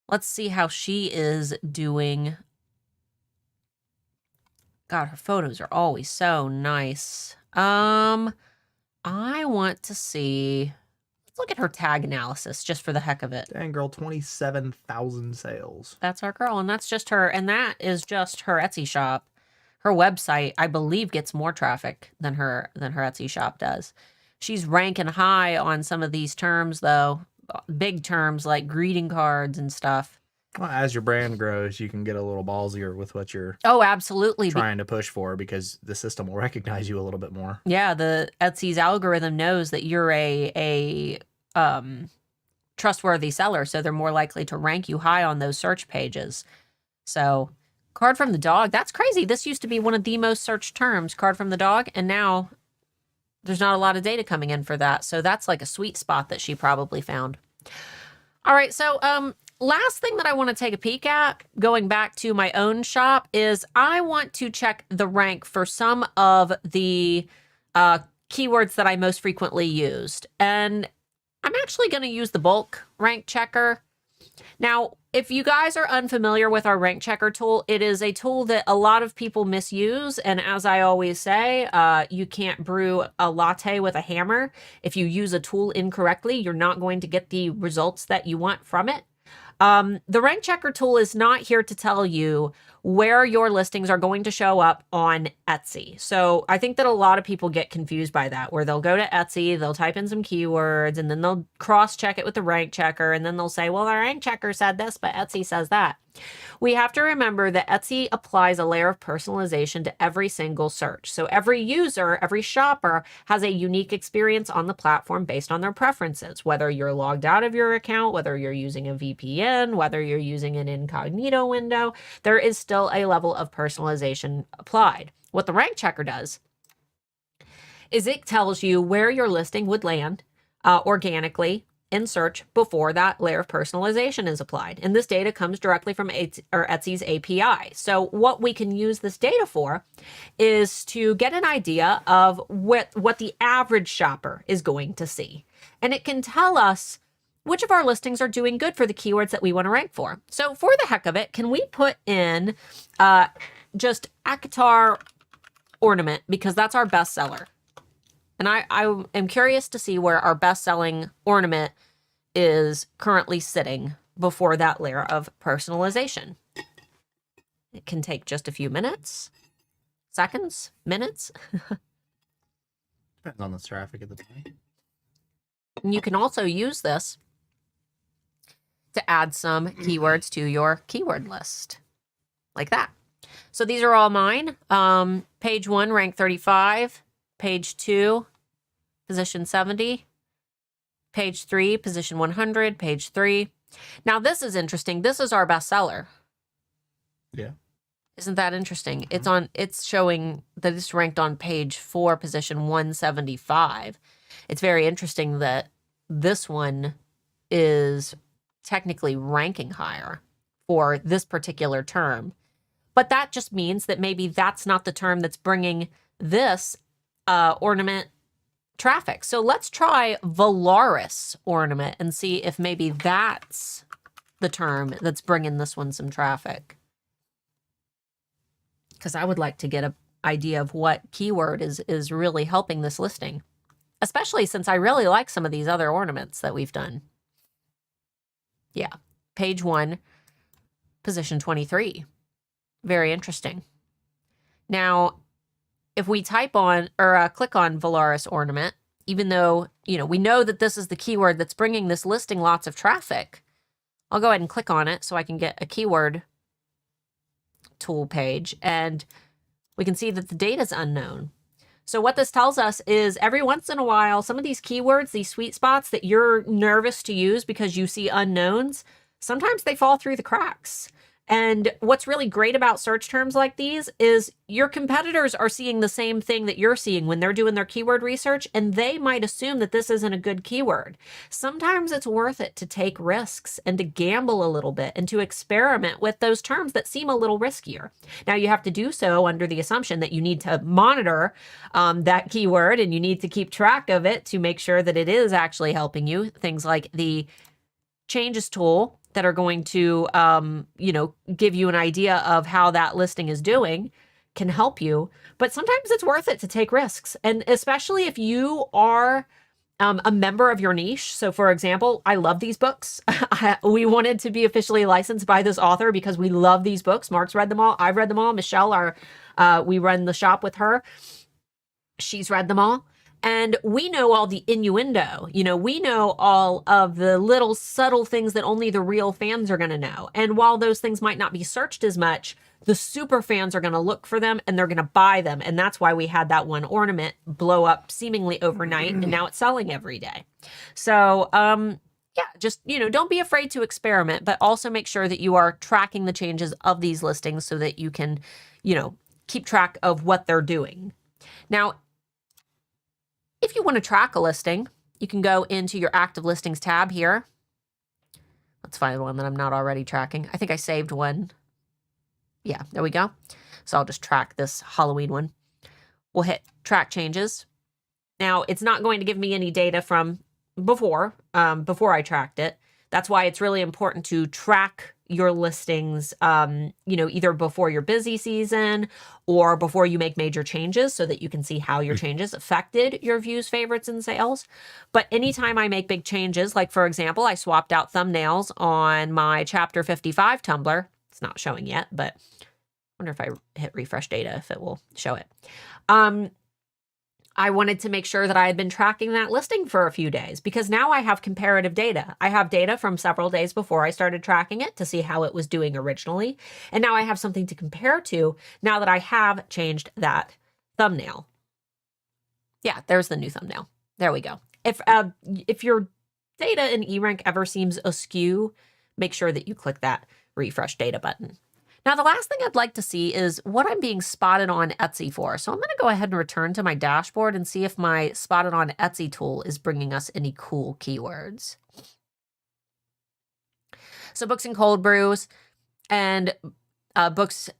Let's see how she is doing. God, her photos are always so nice. I want to see. Let's look at her tag analysis just for the heck of it. Dang, girl, 27,000 sales. That's our girl, and that's just her. And that is just her Etsy shop. Her website, I believe, gets more traffic than her Etsy shop does. She's ranking high on some of these terms, though. Big terms like greeting cards and stuff. Well, as your brand grows, you can get a little ballsier with what you're absolutely trying to push for because the system will recognize you a little bit more. Yeah, the Etsy's algorithm knows that you're a trustworthy seller, so they're more likely to rank you high on those search pages. So, card from the dog, that's crazy. This used to be one of the most searched terms, card from the dog, and now there's not a lot of data coming in for that. So that's like a sweet spot that she probably found. All right, so last thing that I want to take a peek at, going back to my own shop, is I want to check the rank for some of the keywords that I most frequently used. And I'm actually going to use the bulk rank checker. Now, if you guys are unfamiliar with our rank checker tool, it is a tool that a lot of people misuse. And as I always say, you can't brew a latte with a hammer. If you use a tool incorrectly, you're not going to get the results that you want from it. The rank checker tool is not here to tell you where your listings are going to show up on Etsy. So I think that a lot of people get confused by that, where they'll go to Etsy, they'll type in some keywords, and then they'll cross-check it with the rank checker, and then they'll say, well, the rank checker said this, but Etsy says that. We have to remember that Etsy applies a layer of personalization to every single search. So every user, every shopper has a unique experience on the platform based on their preferences, whether you're logged out of your account, whether you're using a VPN, whether you're using an incognito window, there is still a level of personalization applied. What the rank checker does is it tells you where your listing would land organically in search before that layer of personalization is applied. And this data comes directly from Etsy's API. So what we can use this data for is to get an idea of what the average shopper is going to see. And it can tell us which of our listings are doing good for the keywords that we want to rank for. So for the heck of it, can we put in just Akatar ornament, because that's our bestseller. And I am curious to see where our best-selling ornament is currently sitting before that layer of personalization. It can take just a few minutes, seconds, minutes. Depends on the traffic of the day. And you can also use this to add some keywords to your keyword list, like that. So these are all mine. Page 1, rank 35. Page 2, position 70. Page 3, position 100. Page 3. Now this is interesting. This is our bestseller. Yeah. Isn't that interesting? It's showing that it's ranked on page 4, position 175. It's very interesting that this one is technically ranking higher for this particular term. But that just means that maybe that's not the term that's bringing this ornament traffic. So let's try Valaris ornament and see if maybe that's the term that's bringing this one some traffic. Because I would like to get an idea of what keyword is really helping this listing, especially since I really like some of these other ornaments that we've done. Yeah, page 1, position 23. Very interesting. Now, if we type on or click on Valaris ornament, even though, we know that this is the keyword that's bringing this listing lots of traffic, I'll go ahead and click on it so I can get a keyword tool page, and we can see that the data is unknown. So what this tells us is every once in a while, some of these keywords, these sweet spots that you're nervous to use because you see unknowns, sometimes they fall through the cracks. And what's really great about search terms like these is your competitors are seeing the same thing that you're seeing when they're doing their keyword research, and they might assume that this isn't a good keyword. Sometimes it's worth it to take risks and to gamble a little bit and to experiment with those terms that seem a little riskier. Now, you have to do so under the assumption that you need to monitor that keyword, and you need to keep track of it to make sure that it is actually helping you. Things like the changes tool that are going to, give you an idea of how that listing is doing can help you. But sometimes it's worth it to take risks. And especially if you are a member of your niche. So for example, I love these books. We wanted to be officially licensed by this author because we love these books. Mark's read them all. I've read them all. Michelle, we run the shop with her. She's read them all. And we know all the innuendo, we know all of the little subtle things that only the real fans are going to know. And while those things might not be searched as much, the super fans are going to look for them and they're going to buy them. And that's why we had that one ornament blow up seemingly overnight, and now it's selling every day. So, just, don't be afraid to experiment, but also make sure that you are tracking the changes of these listings so that you can, keep track of what they're doing. Now, if you want to track a listing, you can go into your active listings tab here. Let's find one that I'm not already tracking. I think I saved one. Yeah, there we go. So I'll just track this Halloween one. We'll hit track changes. Now, it's not going to give me any data from before I tracked it. That's why it's really important to track your listings, either before your busy season or before you make major changes so that you can see how your changes affected your views, favorites, and sales. But anytime I make big changes, like for example, I swapped out thumbnails on my chapter 55 Tumblr. It's not showing yet, but I wonder if I hit refresh data, if it will show it. I wanted to make sure that I had been tracking that listing for a few days because now I have comparative data. I have data from several days before I started tracking it to see how it was doing originally. And now I have something to compare to now that I have changed that thumbnail. Yeah, there's the new thumbnail. There we go. If your data in eRank ever seems askew, make sure that you click that refresh data button. Now, the last thing I'd like to see is what I'm being spotted on Etsy for. So I'm going to go ahead and return to my dashboard and see if my spotted on Etsy tool is bringing us any cool keywords. So books and cold brews and books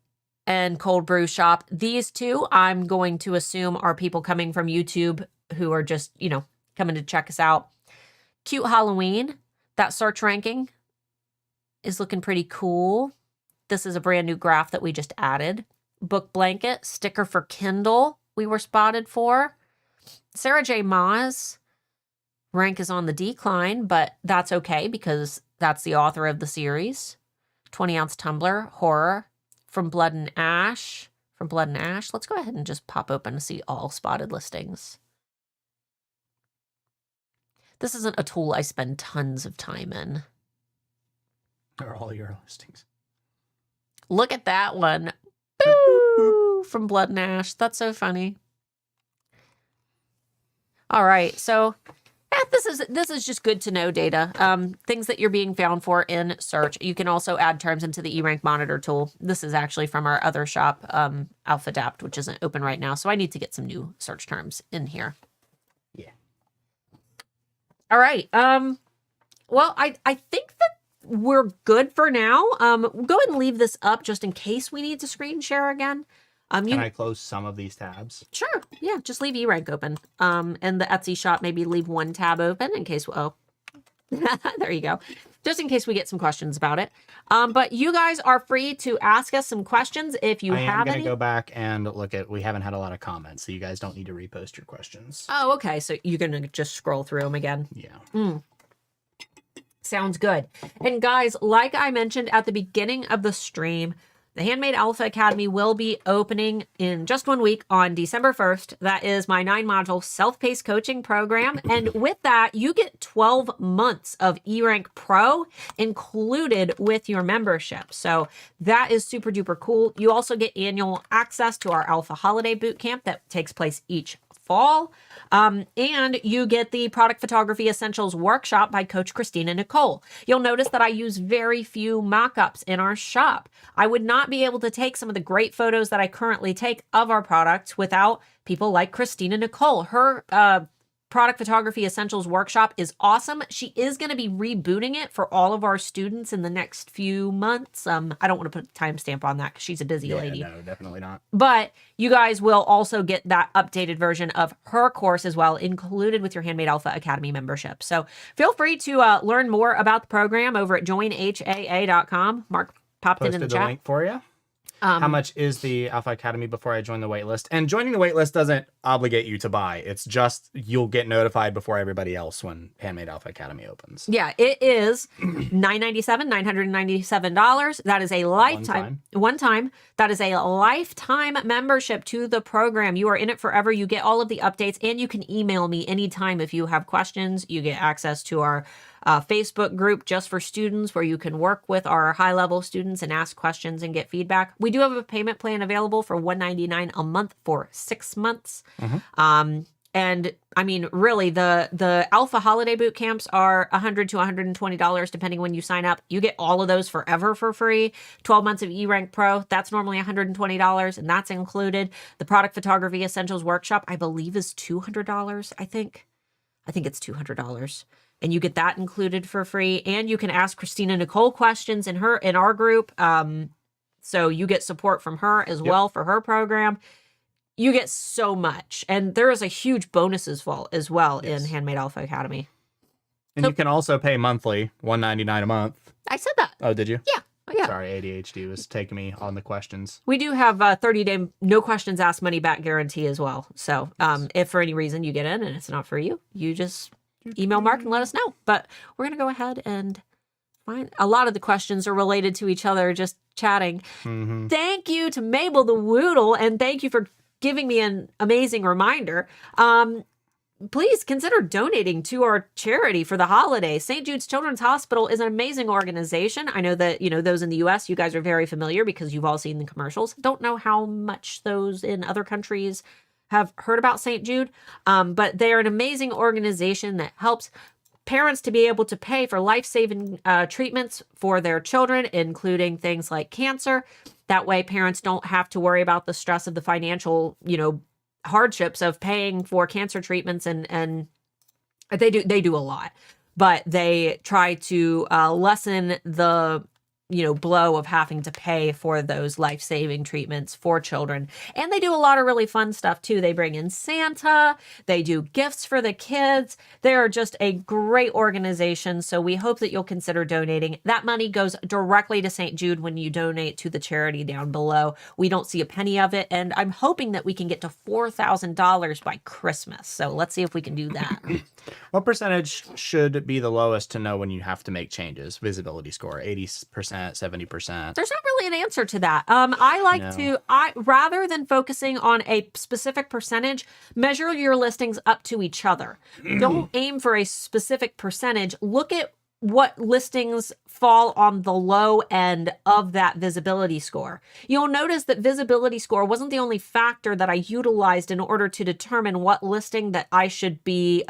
and cold brew shop. These two I'm going to assume are people coming from YouTube who are just, coming to check us out. Cute Halloween. That search ranking is looking pretty cool. This is a brand new graph that we just added. Book blanket, sticker for Kindle, we were spotted for. Sarah J. Maas, rank is on the decline, but that's okay because that's the author of the series. 20-ounce tumbler, horror, From Blood and Ash. From Blood and Ash. Let's go ahead and just pop open to see all spotted listings. This isn't a tool I spend tons of time in. Are all your listings? Look at that one. Boo! From Blood and Ash. That's so funny. All right. So this is just good to know data. Things that you're being found for in search. You can also add terms into the eRank Monitor tool. This is actually from our other shop, AlphaDapt, which isn't open right now. So I need to get some new search terms in here. Yeah. All right. Well, I think that we're good for now. Go ahead and leave this up just in case we need to screen share again. Can I close some of these tabs? Sure. Yeah, just leave eRank open. And the Etsy shop, maybe leave one tab open in case, there you go. Just in case we get some questions about it. But you guys are free to ask us some questions if you have any. I'm going to go back and look at, we haven't had a lot of comments, so you guys don't need to repost your questions. Oh, okay. So you're going to just scroll through them again? Yeah. Sounds good. And guys, like I mentioned at the beginning of the stream, the Handmade Alpha Academy will be opening in just 1 week on December 1st. That is my 9-module self-paced coaching program. And with that, you get 12 months of eRank Pro included with your membership. So that is super duper cool. You also get annual access to our Alpha Holiday Bootcamp that takes place each fall. And you get the Product Photography Essentials Workshop by Coach Christina Nicole. You'll notice that I use very few mock-ups in our shop. I would not be able to take some of the great photos that I currently take of our products without people like Christina Nicole. Her Product Photography Essentials Workshop is awesome. She is going to be rebooting it for all of our students in the next few months. I don't want to put a timestamp on that because she's a busy lady. No, definitely not. But you guys will also get that updated version of her course as well, included with your Handmade Alpha Academy membership. So feel free to learn more about the program over at joinhaa.com. Mark popped it in the chat. Posted the link for you. How much is the Alpha Academy before I join the waitlist? And joining the waitlist doesn't obligate you to buy. It's just you'll get notified before everybody else when Handmade Alpha Academy opens. Yeah, it is $997. That is a lifetime, one time. That is a lifetime membership to the program. You are in it forever. You get all of the updates, and you can email me anytime if you have questions. You get access to our Facebook group just for students where you can work with our high-level students and ask questions and get feedback. We do have a payment plan available for $199 a month for 6 months. And I mean, really, the Alpha Holiday Boot Camps are $100 to $120 depending when you sign up. You get all of those forever for free. 12 months of eRank Pro, that's normally $120, and that's included. The Product Photography Essentials Workshop, I believe, is $200, I think. I think it's $200. And you get that included for free. And you can ask Christina Nicole questions in our group. So you get support from her as well for her program. You get so much. And there is a huge bonuses vault as well in Handmade Alpha Academy. And you can also pay monthly, $1.99 a month. I said that. Oh, did you? Yeah. Yeah. Sorry, ADHD was taking me on the questions. We do have a 30-day no questions asked money back guarantee as well. So if for any reason you get in and it's not for you, you just email Mark and let us know. But we're going to go ahead and find a lot of the questions are related to each other, just chatting. Mm-hmm. Thank you to Mabel the Woodle, and thank you for giving me an amazing reminder. Please consider donating to our charity for the holidays. St. Jude's Children's Hospital is an amazing organization. I know that, those in the U.S., you guys are very familiar because you've all seen the commercials. Don't know how much those in other countries have heard about St. Jude, but they are an amazing organization that helps parents to be able to pay for life-saving treatments for their children, including things like cancer. That way, parents don't have to worry about the stress of the financial, hardships of paying for cancer treatments, and they do a lot, but they try to lessen the blow of having to pay for those life-saving treatments for children. And they do a lot of really fun stuff too. They bring in Santa, they do gifts for the kids. They're just a great organization. So we hope that you'll consider donating. That money goes directly to St. Jude when you donate to the charity down below. We don't see a penny of it. And I'm hoping that we can get to $4,000 by Christmas. So let's see if we can do that. What percentage should be the lowest to know when you have to make changes? Visibility score, 80%, 70%. There's not really an answer to that. Rather than focusing on a specific percentage, measure your listings up to each other. Don't aim for a specific percentage. Look at what listings fall on the low end of that visibility score. You'll notice that visibility score wasn't the only factor that I utilized in order to determine what listing that I should be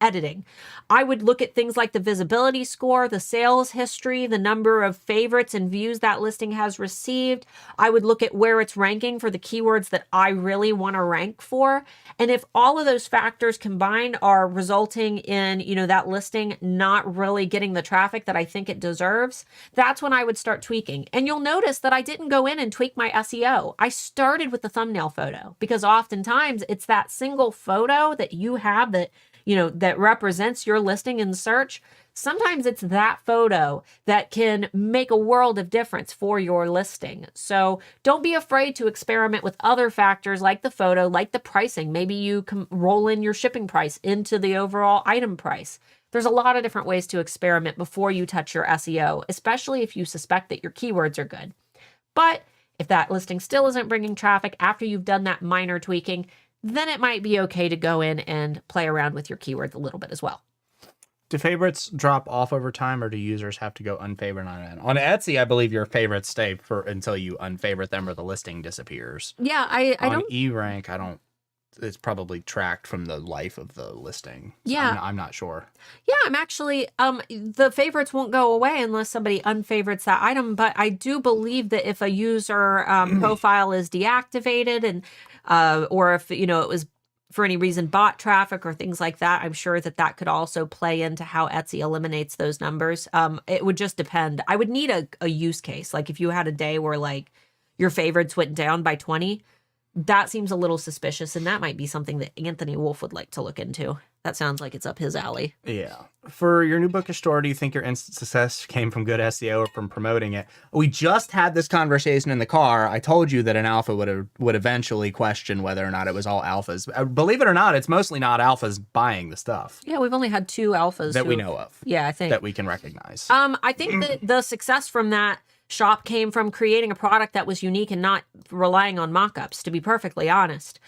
editing. I would look at things like the visibility score, the sales history, the number of favorites and views that listing has received. I would look at where it's ranking for the keywords that I really want to rank for. And if all of those factors combined are resulting in, that listing not really getting the traffic that I think it deserves, that's when I would start tweaking. And you'll notice that I didn't go in and tweak my SEO. I started with the thumbnail photo because oftentimes it's that single photo that you have that that represents your listing in search. Sometimes it's that photo that can make a world of difference for your listing. So don't be afraid to experiment with other factors like the photo, like the pricing. Maybe you can roll in your shipping price into the overall item price. There's a lot of different ways to experiment before you touch your SEO, especially if you suspect that your keywords are good. But if that listing still isn't bringing traffic after you've done that minor tweaking, then it might be okay to go in and play around with your keywords a little bit as well. Do favorites drop off over time, or do users have to go unfavorite on it? On Etsy, I believe your favorites stay until you unfavorite them or the listing disappears. Yeah, I don't. On eRank, I don't. It's probably tracked from the life of the listing. So yeah, I'm not sure. Yeah, I'm actually. The favorites won't go away unless somebody unfavorites that item. But I do believe that if a user profile is deactivated and or if it was for any reason bot traffic or things like that, I'm sure that could also play into how Etsy eliminates those numbers. It would just depend. I would need a use case. Like if you had a day where like your favorites went down by 20, that seems a little suspicious, and that might be something that Anthony Wolf would like to look into. That sounds like it's up his alley. Yeah. For your new bookish store, do you think your instant success came from good SEO or from promoting it? We just had this conversation in the car. I told you that an alpha would eventually question whether or not it was all alphas. Believe it or not, it's mostly not alphas buying the stuff. Yeah, we've only had 2 alphas that we know of. Yeah, I think that we can recognize. I think that the success from that shop came from creating a product that was unique and not relying on mock-ups, to be perfectly honest.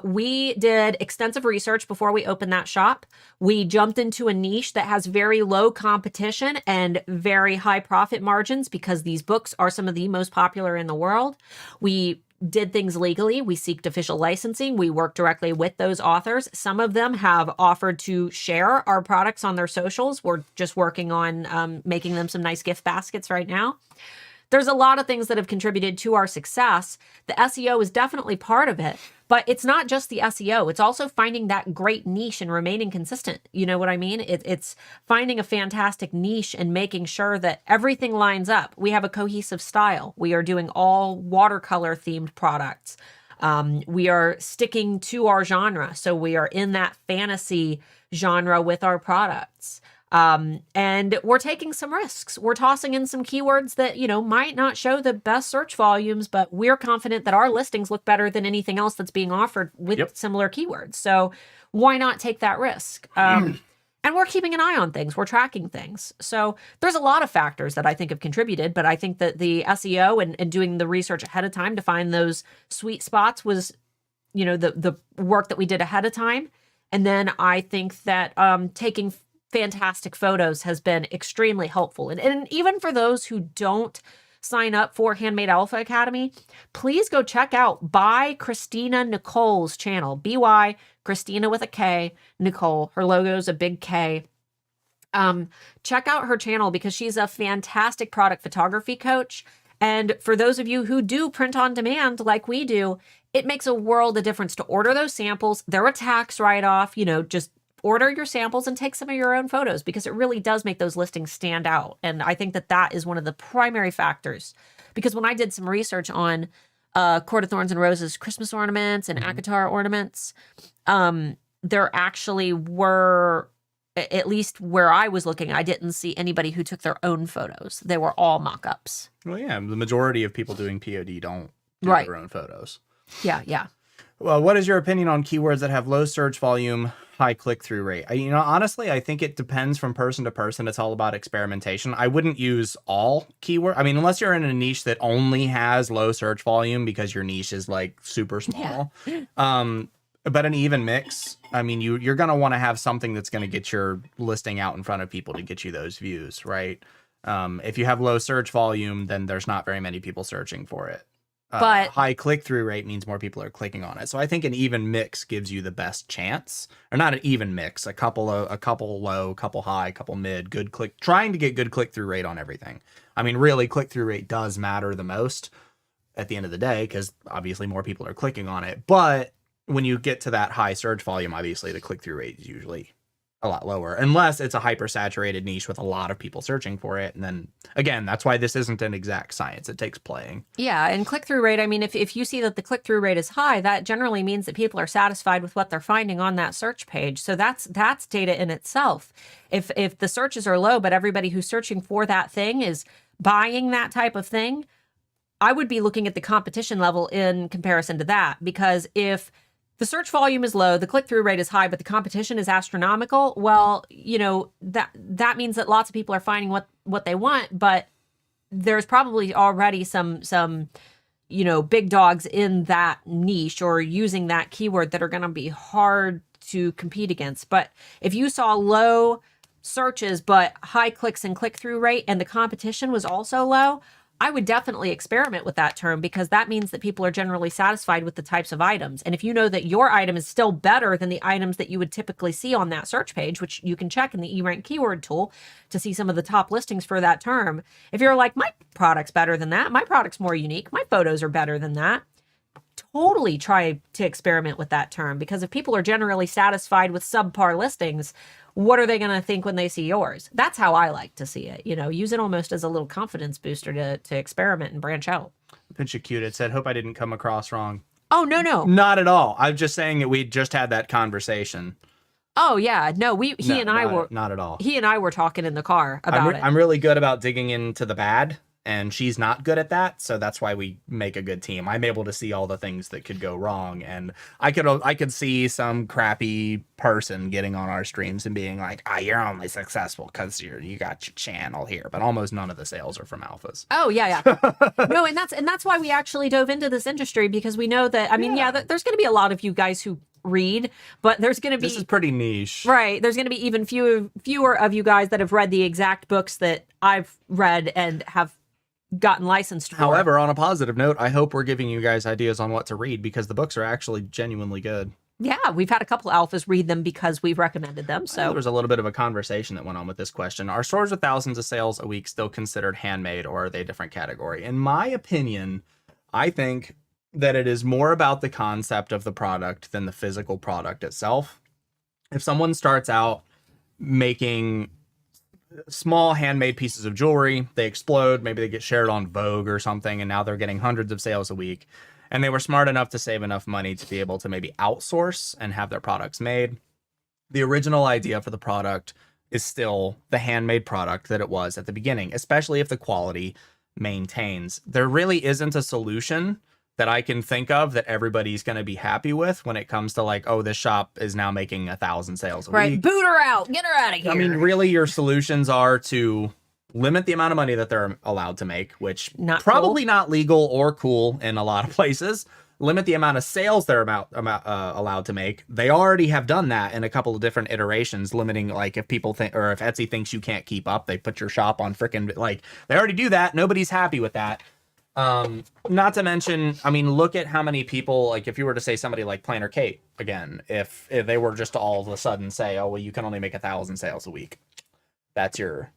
We did extensive research before we opened that shop. We jumped into a niche that has very low competition and very high profit margins because these books are some of the most popular in the world. We did things legally. We seeked official licensing. We worked directly with those authors. Some of them have offered to share our products on their socials. We're just working on making them some nice gift baskets right now. There's a lot of things that have contributed to our success. The SEO is definitely part of it, but it's not just the SEO. It's also finding that great niche and remaining consistent. You know what I mean? It's finding a fantastic niche and making sure that everything lines up. We have a cohesive style. We are doing all watercolor themed products. We are sticking to our genre. So we are in that fantasy genre with our products. And we're taking some risks. We're tossing in some keywords that, might not show the best search volumes, but we're confident that our listings look better than anything else that's being offered with similar keywords. So why not take that risk? And we're keeping an eye on things. We're tracking things. So there's a lot of factors that I think have contributed, but I think that the SEO and doing the research ahead of time to find those sweet spots was, the work that we did ahead of time. And then I think that taking fantastic photos has been extremely helpful. And even for those who don't sign up for Handmade Alpha Academy, please go check out By Christina Nicole's channel. BY Christina with a K, Nicole. Her logo is a big K. Check out her channel because she's a fantastic product photography coach. And for those of you who do print on demand like we do, it makes a world of difference to order those samples. They're a tax write-off, just order your samples and take some of your own photos because it really does make those listings stand out. And I think that that is one of the primary factors, because when I did some research on Court of Thorns and Roses Christmas ornaments and ACOTAR ornaments, there actually were, at least where I was looking, I didn't see anybody who took their own photos. They were all mock-ups. Well, yeah, the majority of people doing POD don't do their own photos. Yeah. Well, what is your opinion on keywords that have low search volume, high click-through rate? Honestly, I think it depends from person to person. It's all about experimentation. I wouldn't use all keyword. I mean, unless you're in a niche that only has low search volume because your niche is like super small. Yeah. But an even mix. I mean, you're going to want to have something that's going to get your listing out in front of people to get you those views, right? If you have low search volume, then there's not very many people searching for it. But high click-through rate means more people are clicking on it. So I think an even mix gives you the best chance. Or not an even mix, a couple low, a couple high, a couple mid, trying to get good click-through rate on everything. I mean, really, click-through rate does matter the most at the end of the day because obviously more people are clicking on it. But when you get to that high search volume, obviously the click-through rate is usually a lot lower, unless it's a hyper-saturated niche with a lot of people searching for it. And then, again, that's why this isn't an exact science. It takes playing. Yeah, and click-through rate, I mean, if you see that the click-through rate is high, that generally means that people are satisfied with what they're finding on that search page. So that's data in itself. If the searches are low, but everybody who's searching for that thing is buying that type of thing, I would be looking at the competition level in comparison to that. Because if the search volume is low, the click-through rate is high, but the competition is astronomical, well, that means that lots of people are finding what they want, but there's probably already some big dogs in that niche or using that keyword that are going to be hard to compete against. But if you saw low searches but high clicks and click-through rate and the competition was also low, I would definitely experiment with that term because that means that people are generally satisfied with the types of items. And if you know that your item is still better than the items that you would typically see on that search page, which you can check in the eRank keyword tool to see some of the top listings for that term. If you're like, my product's better than that, my product's more unique, my photos are better than that, totally try to experiment with that term, because if people are generally satisfied with subpar listings, what are they going to think when they see yours? That's how I like to see it. Use it almost as a little confidence booster to experiment and branch out. Pinch of cute. It said, hope I didn't come across wrong. Oh, no. Not at all. I'm just saying that we just had that conversation. Oh, yeah. No, he and I were not at all. He and I were talking in the car about it. I'm really good about digging into the bad, and she's not good at that. So that's why we make a good team. I'm able to see all the things that could go wrong. And I could see some crappy person getting on our streams and being like, you're only successful because you got your channel here. But almost none of the sales are from alphas. Oh, yeah. No, and that's why we actually dove into this industry, because we know that, there's going to be a lot of you guys who read, but there's going to be... This is pretty niche. Right. There's going to be even fewer of you guys that have read the exact books that I've read and have gotten licensed for. However, on a positive note, I hope we're giving you guys ideas on what to read, because the books are actually genuinely good. Yeah, we've had a couple alphas read them because we've recommended them. So there was a little bit of a conversation that went on with this question. Are stores with thousands of sales a week still considered handmade, or are they a different category? In my opinion, I think that it is more about the concept of the product than the physical product itself. If someone starts out making small handmade pieces of jewelry, they explode, maybe they get shared on Vogue or something, and now they're getting hundreds of sales a week, and they were smart enough to save enough money to be able to maybe outsource and have their products made, the original idea for the product is still the handmade product that it was at the beginning, especially if the quality maintains. There really isn't a solution that I can think of that everybody's going to be happy with when it comes to like, oh, this shop is now making 1,000 sales a week. Boot her out. Get her out of here. I mean, really, your solutions are to limit the amount of money that they're allowed to make, which probably not legal or cool in a lot of places. Limit the amount of sales they're allowed to make. They already have done that in a couple of different iterations, limiting like if people think, or if Etsy thinks you can't keep up, they put your shop on frickin' like they already do that. Nobody's happy with that. Not to mention, I mean, look at how many people, like if you were to say somebody like Planner Kate again, if they were just to all of a sudden say, oh, well, you can only make 1,000 sales a week. That's your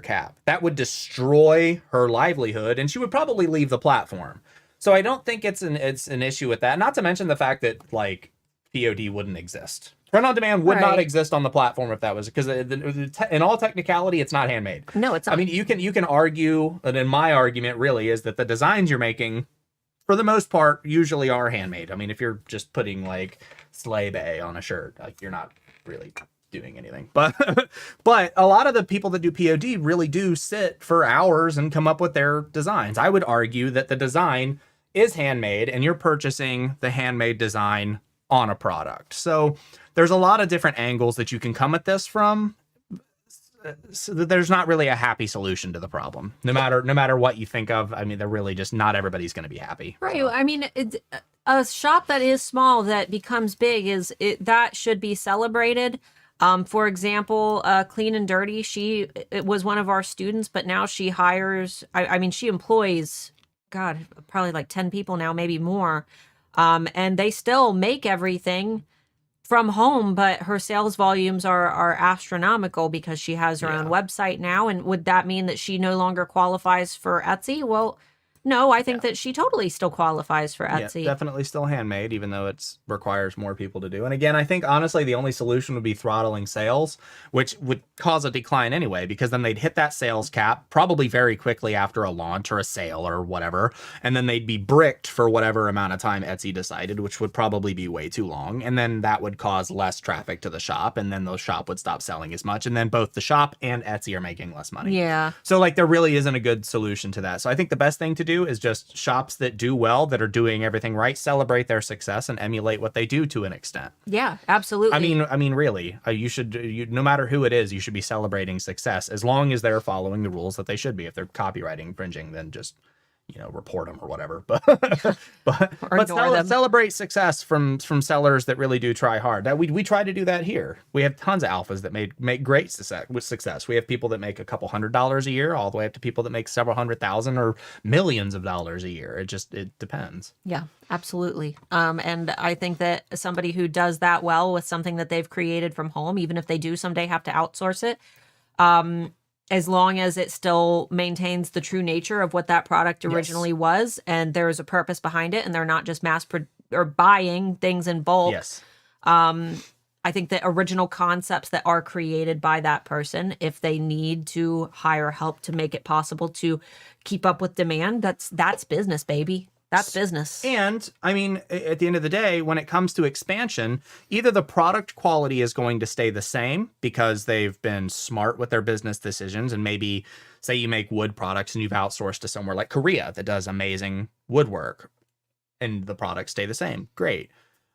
cap. That would destroy her livelihood, and she would probably leave the platform. So I don't think it's an issue with that. Not to mention the fact that like POD wouldn't exist. Print on demand would not exist on the platform if that was, because in all technicality, it's not handmade. No, it's not. I mean, you can argue, and in my argument really is that the designs you're making, for the most part, usually are handmade. I mean, if you're just putting like Slay Bay on a shirt, like you're not really doing anything. But a lot of the people that do POD really do sit for hours and come up with their designs. I would argue that the design is handmade and you're purchasing the handmade design on a product. So there's a lot of different angles that you can come at this from. So that there's not really a happy solution to the problem. No matter what you think of, I mean, they're really just not everybody's going to be happy. Right. So. I mean, a shop that is small that becomes big that should be celebrated. For example, Clean and Dirty, it was one of our students, but now she hires, I mean, she employs, God, probably like 10 people now, maybe more. And they still make everything from home, but her sales volumes are astronomical because she has her own website now. And would that mean that she no longer qualifies for Etsy? Well, no, I think that she totally still qualifies for Etsy. Yeah, definitely still handmade, even though it requires more people to do. And again, I think honestly, the only solution would be throttling sales, which would cause a decline anyway, because then they'd hit that sales cap probably very quickly after a launch or a sale or whatever. And then they'd be bricked for whatever amount of time Etsy decided, which would probably be way too long. And then that would cause less traffic to the shop. And then the shop would stop selling as much. And then both the shop and Etsy are making less money. Yeah. So like there really isn't a good solution to that. So I think the best thing to do is just shops that do well, that are doing everything right, celebrate their success and emulate what they do to an extent. Yeah, absolutely. I mean, really, no matter who it is, you should be celebrating success as long as they're following the rules that they should be. If they're copyright infringing, then just report them or whatever. But celebrate success from sellers that really do try hard. That we try to do that here. We have tons of alphas that make great success. We have people that make a couple $100s a year, all the way up to people that make several $100,000 or millions of dollars a year. It depends. Yeah, absolutely. And I think that somebody who does that well with something that they've created from home, even if they do someday have to outsource it, as long as it still maintains the true nature of what that product originally was, and there's a purpose behind it, and they're not just or buying things in bulk. Yes. I think the original concepts that are created by that person, if they need to hire help to make it possible to keep up with demand, that's business, baby. That's business. And I mean, at the end of the day, when it comes to expansion, either the product quality is going to stay the same because they've been smart with their business decisions, and maybe say you make wood products and you've outsourced to somewhere like Korea that does amazing woodwork, and the products stay the same. Great.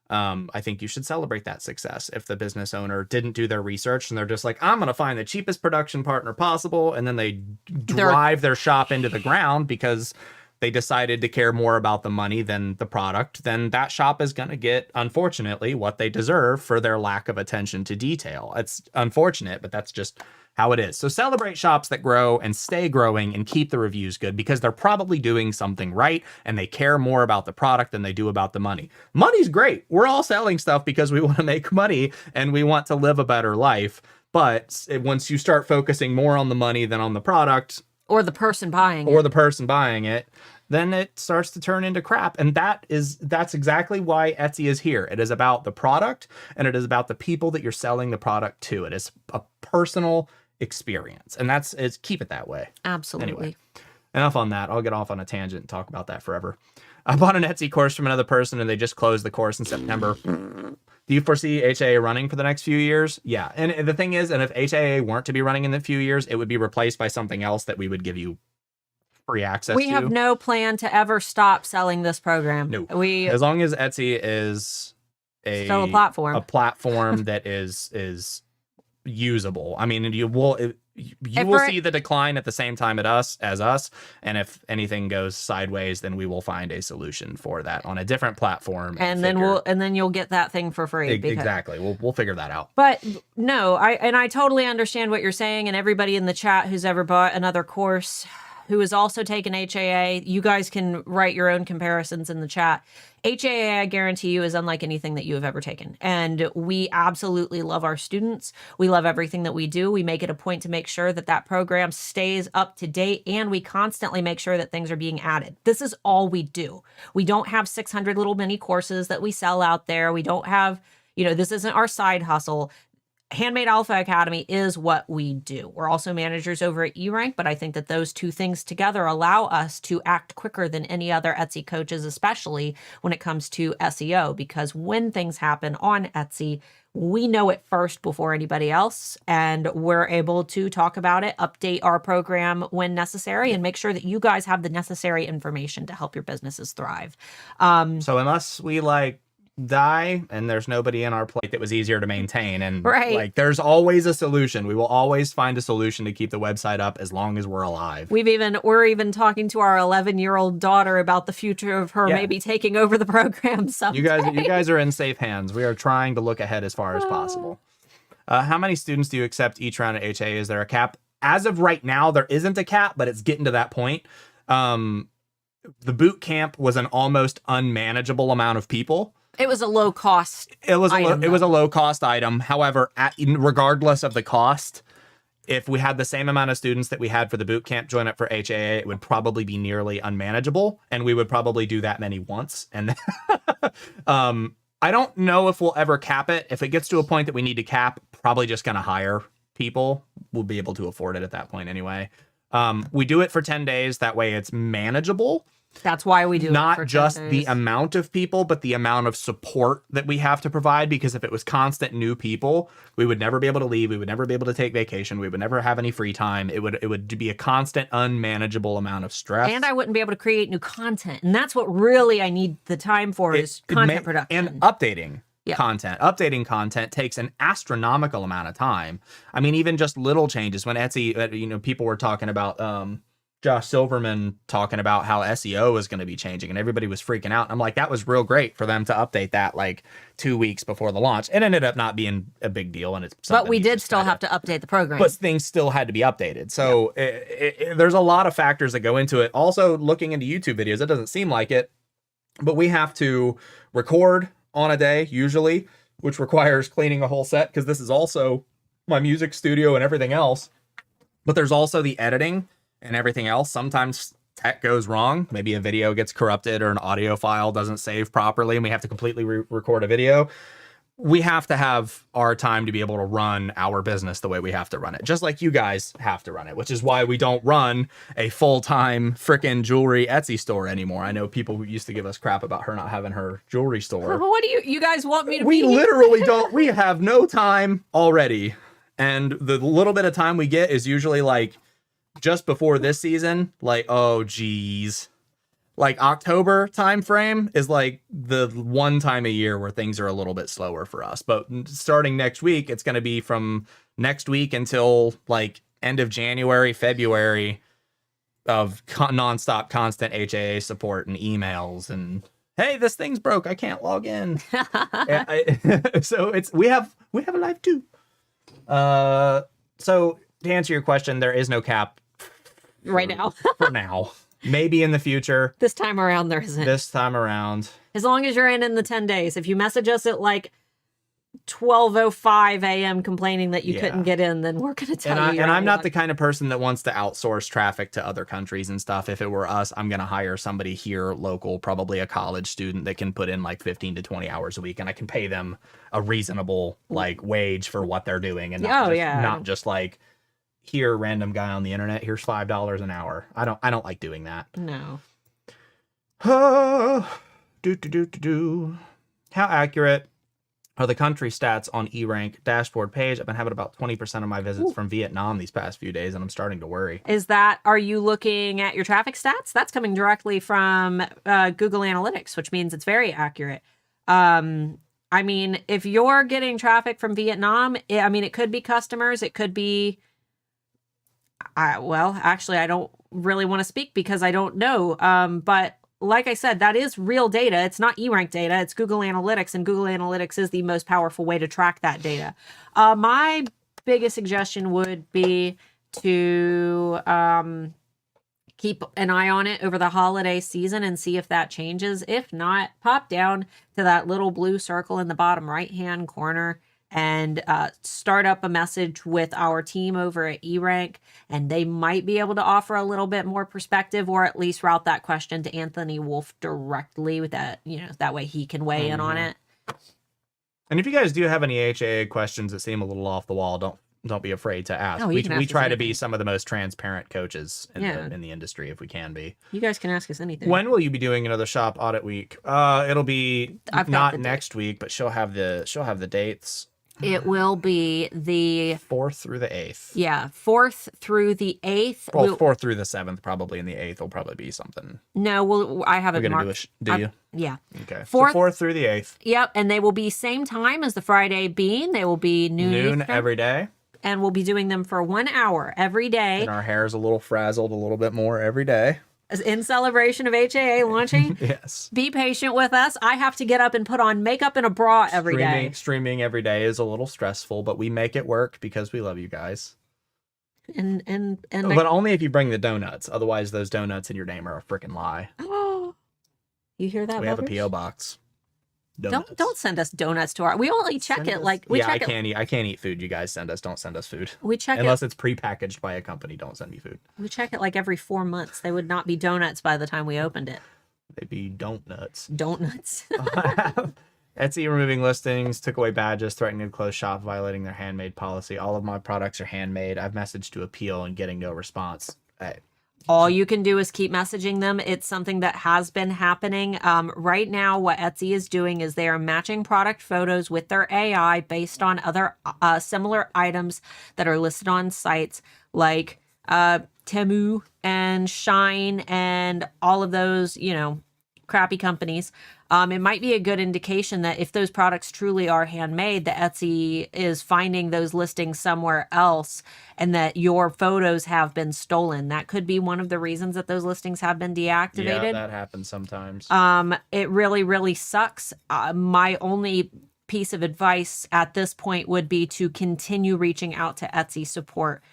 I think you should celebrate that success. If the business owner didn't do their research and they're just like, I'm going to find the cheapest production partner possible, and then they drive their shop into the ground because they decided to care more about the money than the product, then that shop is going to get, unfortunately, what they deserve for their lack of attention to detail. It's unfortunate, but that's just how it is. So celebrate shops that grow and stay growing and keep the reviews good, because they're probably doing something right and they care more about the product than they do about the money. Money's great. We're all selling stuff because we want to make money and we want to live a better life. But once you start focusing more on the money than on the product, or the person buying it, then it starts to turn into crap. And that's exactly why Etsy is here. It is about the product, and it is about the people that you're selling the product to. It is a personal experience, and it's keep it that way. Absolutely. Anyway, enough on that. I'll get off on a tangent and talk about that forever. I bought an Etsy course from another person, and they just closed the course in September. Do you foresee HAA running for the next few years? Yeah. And the thing is, and if HAA weren't to be running in the few years, it would be replaced by something else that we would give you free access We to. have no plan to ever stop selling this program. No. As long as Etsy is still a platform that is usable. I mean, you will see the decline at the same time as us, and if anything goes sideways, then we will find a solution for that on a different platform. And then you'll get that thing for free. Exactly. We'll figure that out. But no, I totally understand what you're saying, and everybody in the chat who's ever bought another course who has also taken HAA, you guys can write your own comparisons in the chat. HAA, I guarantee you, is unlike anything that you have ever taken. And we absolutely love our students. We love everything that we do. We make it a point to make sure that that program stays up to date, and we constantly make sure that things are being added. This is all we do. We don't have 600 little mini courses that we sell out there. We don't have, this isn't our side hustle. Handmade Alpha Academy is what we do. We're also managers over at eRank, but I think that those two things together allow us to act quicker than any other Etsy coaches, especially when it comes to SEO, because when things happen on Etsy, we know it first before anybody else, and we're able to talk about it, update our program when necessary, and make sure that you guys have the necessary information to help your businesses thrive. So unless we die and there's nobody in our plate that was easier to maintain, and there's always a solution. We will always find a solution to keep the website up as long as we're alive. We're even talking to our 11-year-old daughter about the future of her maybe taking over the program someday. You guys are in safe hands. We are trying to look ahead as far as possible. How many students do you accept each round at HA? Is there a cap? As of right now, there isn't a cap, but it's getting to that point. The boot camp was an almost unmanageable amount of people. It was a low cost. It was a low cost item. However, regardless of the cost, if we had the same amount of students that we had for the boot camp join up for HAA, it would probably be nearly unmanageable, and we would probably do that many once. And I don't know if we'll ever cap it. If it gets to a point that we need to cap, probably just going to hire people. We'll be able to afford it at that point anyway. We do it for 10 days. That way it's manageable. That's why we do not it for just 10 the days. amount of people, but the amount of support that we have to provide. Because if it was constant new people, we would never be able to leave. We would never be able to take vacation. We would never have any free time. It would be a constant, unmanageable amount of stress. And I wouldn't be able to create new content. And that's what really I need the time for is content production. And updating content. Updating content takes an astronomical amount of time. I mean, even just little changes. When Etsy, people were talking about Josh Silverman talking about how SEO is going to be changing, and everybody was freaking out. I'm like, that was real great for them to update that 2 weeks before the launch. It ended up not being a big deal, and but we did still have to update the program. But things still had to be updated. So there's a lot of factors that go into it. Also, looking into YouTube videos, it doesn't seem like it, but we have to record on a day usually, which requires cleaning a whole set, because this is also my music studio and everything else. But there's also the editing and everything else. Sometimes tech goes wrong. Maybe a video gets corrupted or an audio file doesn't save properly and we have to completely record a video. We have to have our time to be able to run our business the way we have to run it, just like you guys have to run it, which is why we don't run a full-time frickin' jewelry Etsy store anymore. I know people who used to give us crap about her not having her jewelry store. What do you guys want me to We literally don't. We have no time already. And the little bit of time we get is usually just before this season, oh geez, October time frame is the one time a year where things are a little bit slower for us. But starting next week, it's going to be from next week until end of January, February of nonstop constant HAA support and emails and, hey, this thing's broke, I can't log in. So we have a life too. So to answer your question, there is no cap right now. For now. Maybe in the future. This time around, there isn't. This time around. As long as you're in the 10 days. If you message us at 12:05 a.m. complaining that you couldn't get in, then we're going to tell you. And I'm not the kind of person that wants to outsource traffic to other countries and stuff. If it were us, I'm going to hire somebody here local, probably a college student that can put in 15 to 20 hours a week, and I can pay them a reasonable wage for what they're doing, and not just here, random guy on the internet, here's $5 an hour. I don't like doing that. No. How accurate are the country stats on eRank dashboard page. I've been having about 20% of my visits from Vietnam these past few days, and I'm starting to worry. Are you looking at your traffic stats? That's coming directly from Google Analytics, which means it's very accurate. I mean, if you're getting traffic from Vietnam, it could be customers. It could be, well, actually, I don't really want to speak because I don't know. But like I said, that is real data. It's not eRank data. It's Google Analytics, and Google Analytics is the most powerful way to track that data. My biggest suggestion would be to keep an eye on it over the holiday season and see if that changes. If not, pop down to that little blue circle in the bottom right-hand corner and start up a message with our team over at eRank, and they might be able to offer a little bit more perspective, or at least route that question to Anthony Wolf directly with that, that way he can weigh in on it. And if you guys do have any HAA questions that seem a little off the wall, don't be afraid to ask. Oh, we try to be some of the most transparent coaches in the industry if we can be. You guys can ask us anything. When will you be doing another shop audit week? It'll be not next week, but she'll have the dates. It will be the 4th through the 8th. Yeah, 4th through the 8th. Well, 4th through the 7th probably, and the 8th will probably be something. No, I have it marked. Do you? Yeah. Okay. 4th through the 8th. Yep, and they will be same time as the Friday Bean. They will be noon every day. And we'll be doing them for 1 hour every day. And our hair's a little frazzled a little bit more every day. In celebration of HAA launching. Yes. Be patient with us. I have to get up and put on makeup and a bra every day. Streaming every day is a little stressful, but we make it work because we love you guys. But only if you bring the donuts. Otherwise, those donuts in your name are a freaking lie. Oh, you hear that? We have a PO box. Donuts. Don't send us donuts to our. We only check it like we check it. I can't eat food. You guys send us. Don't send us food. We check unless it's prepackaged by a company. Don't send me food. We check it like every 4 months. They would not be donuts by the time we opened it. They'd be donuts. Donuts. Etsy removing listings, took away badges, threatening to close shop, violating their handmade policy. All of my products are handmade. I've messaged to appeal and getting no response. All you can do is keep messaging them. It's something that has been happening. Right now, what Etsy is doing is they are matching product photos with their AI based on other similar items that are listed on sites like Temu and Shine and all of those, crappy companies. It might be a good indication that if those products truly are handmade, that Etsy is finding those listings somewhere else and that your photos have been stolen. That could be one of the reasons that those listings have been deactivated. Yeah, that happens sometimes. It really, really sucks. My only piece of advice at this point would be to continue reaching out to Etsy support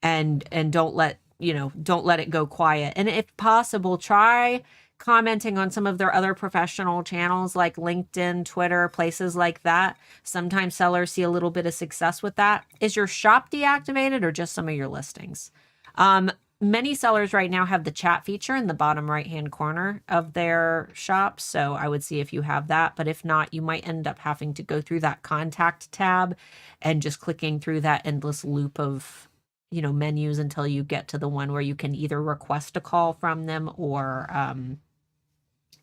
and don't let it go quiet. And if possible, try commenting on some of their other professional channels like LinkedIn, Twitter, places like that. Sometimes sellers see a little bit of success with that. Is your shop deactivated or just some of your listings? Many sellers right now have the chat feature in the bottom right-hand corner of their shop. So I would see if you have that. But if not, you might end up having to go through that contact tab and just clicking through that endless loop of menus until you get to the one where you can either request a call from them or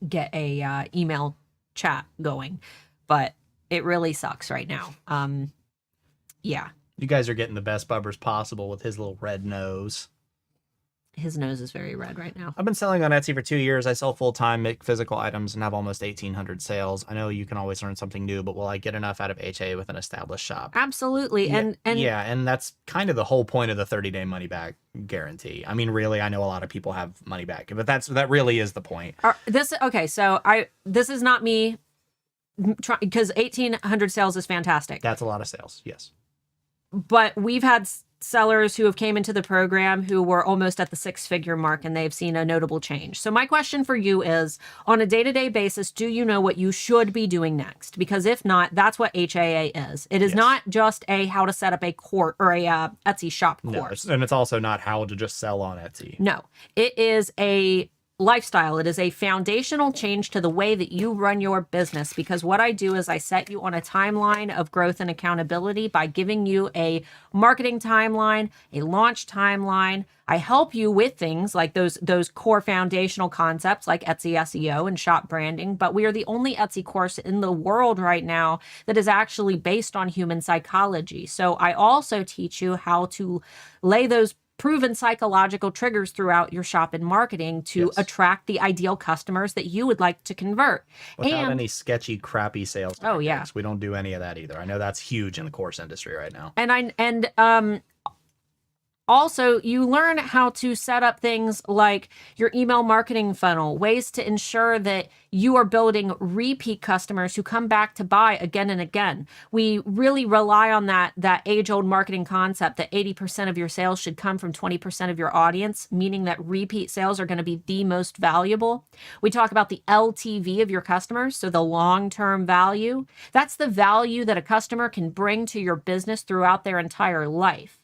get a email chat going. But it really sucks right now. Yeah. You guys are getting the best bubbers possible with his little red nose. His nose is very red right now. I've been selling on Etsy for 2 years. I sell full-time, make physical items, and have almost 1,800 sales. I know you can always learn something new, but will I get enough out of HA with an established shop? Absolutely. And that's kind of the whole point of the 30-day money-back guarantee. I mean, really, I know a lot of people have money back, but that really is the point. This is not me because 1,800 sales is fantastic. That's a lot of sales, yes. But we've had sellers who have came into the program who were almost at the 6-figure mark and they've seen a notable change. So my question for you is, on a day-to-day basis, do you know what you should be doing next? Because if not, that's what HAA is. It is not just how to set up a course or a Etsy shop course. No, and it's also not how to just sell on Etsy. No, it is a lifestyle. It is a foundational change to the way that you run your business, because what I do is I set you on a timeline of growth and accountability by giving you a marketing timeline, a launch timeline. I help you with things like those core foundational concepts like Etsy SEO and shop branding, but we are the only Etsy course in the world right now that is actually based on human psychology. So I also teach you how to lay those proven psychological triggers throughout your shop and marketing to attract the ideal customers that you would like to convert. Without any sketchy, crappy sales tactics. Oh, yeah. We don't do any of that either. I know that's huge in the course industry right now. Also, you learn how to set up things like your email marketing funnel, ways to ensure that you are building repeat customers who come back to buy again and again. We really rely on that age-old marketing concept that 80% of your sales should come from 20% of your audience, meaning that repeat sales are going to be the most valuable. We talk about the LTV of your customers, so the long-term value. That's the value that a customer can bring to your business throughout their entire life.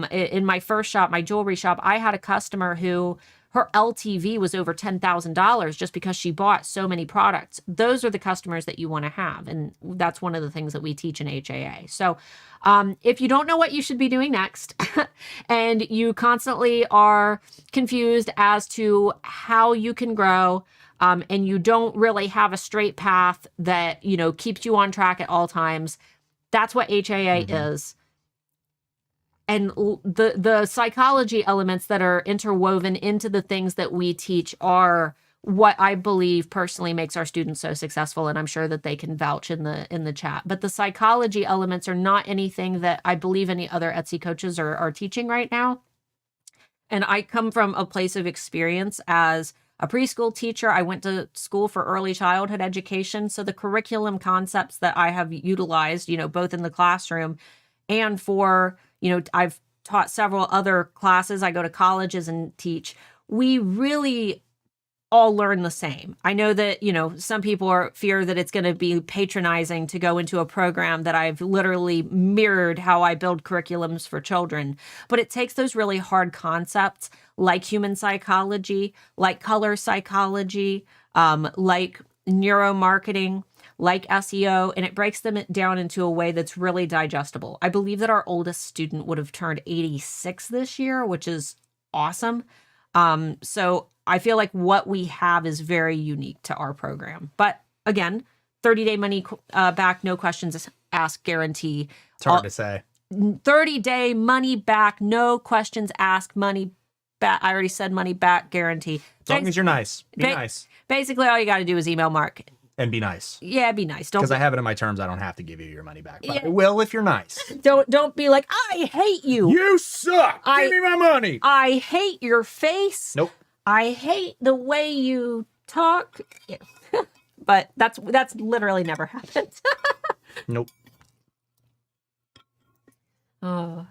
In my first shop, my jewelry shop, I had a customer who her LTV was over $10,000 just because she bought so many products. Those are the customers that you want to have. And that's one of the things that we teach in HAA. So if you don't know what you should be doing next and you constantly are confused as to how you can grow, and you don't really have a straight path that, keeps you on track at all times, that's what HAA is. And the psychology elements that are interwoven into the things that we teach are what I believe personally makes our students so successful. And I'm sure that they can vouch in the chat. But the psychology elements are not anything that I believe any other Etsy coaches are teaching right now. And I come from a place of experience as a preschool teacher. I went to school for early childhood education. So the curriculum concepts that I have utilized, both in the classroom and for I've taught several other classes. I go to colleges and teach. We really all learn the same. I know that, some people fear that it's going to be patronizing to go into a program that I've literally mirrored how I build curriculums for children. But it takes those really hard concepts like human psychology, like color psychology, like neuromarketing, like SEO, and it breaks them down into a way that's really digestible. I believe that our oldest student would have turned 86 this year, which is awesome. So I feel like what we have is very unique to our program. But again, 30-day money back, no questions asked guarantee. It's hard to say. 30-day money back, no questions asked, money back. I already said money back guarantee. As long as you're nice. Be nice. Basically, all you got to do is email Mark. And be nice. Yeah, be nice. Because I have it in my terms, I don't have to give you your money back. But I will if you're nice. Don't be like, I hate you. You suck. Give me my money. I hate your face. Nope. I hate the way you talk. Yeah. But that's literally never happened. Nope. Oh.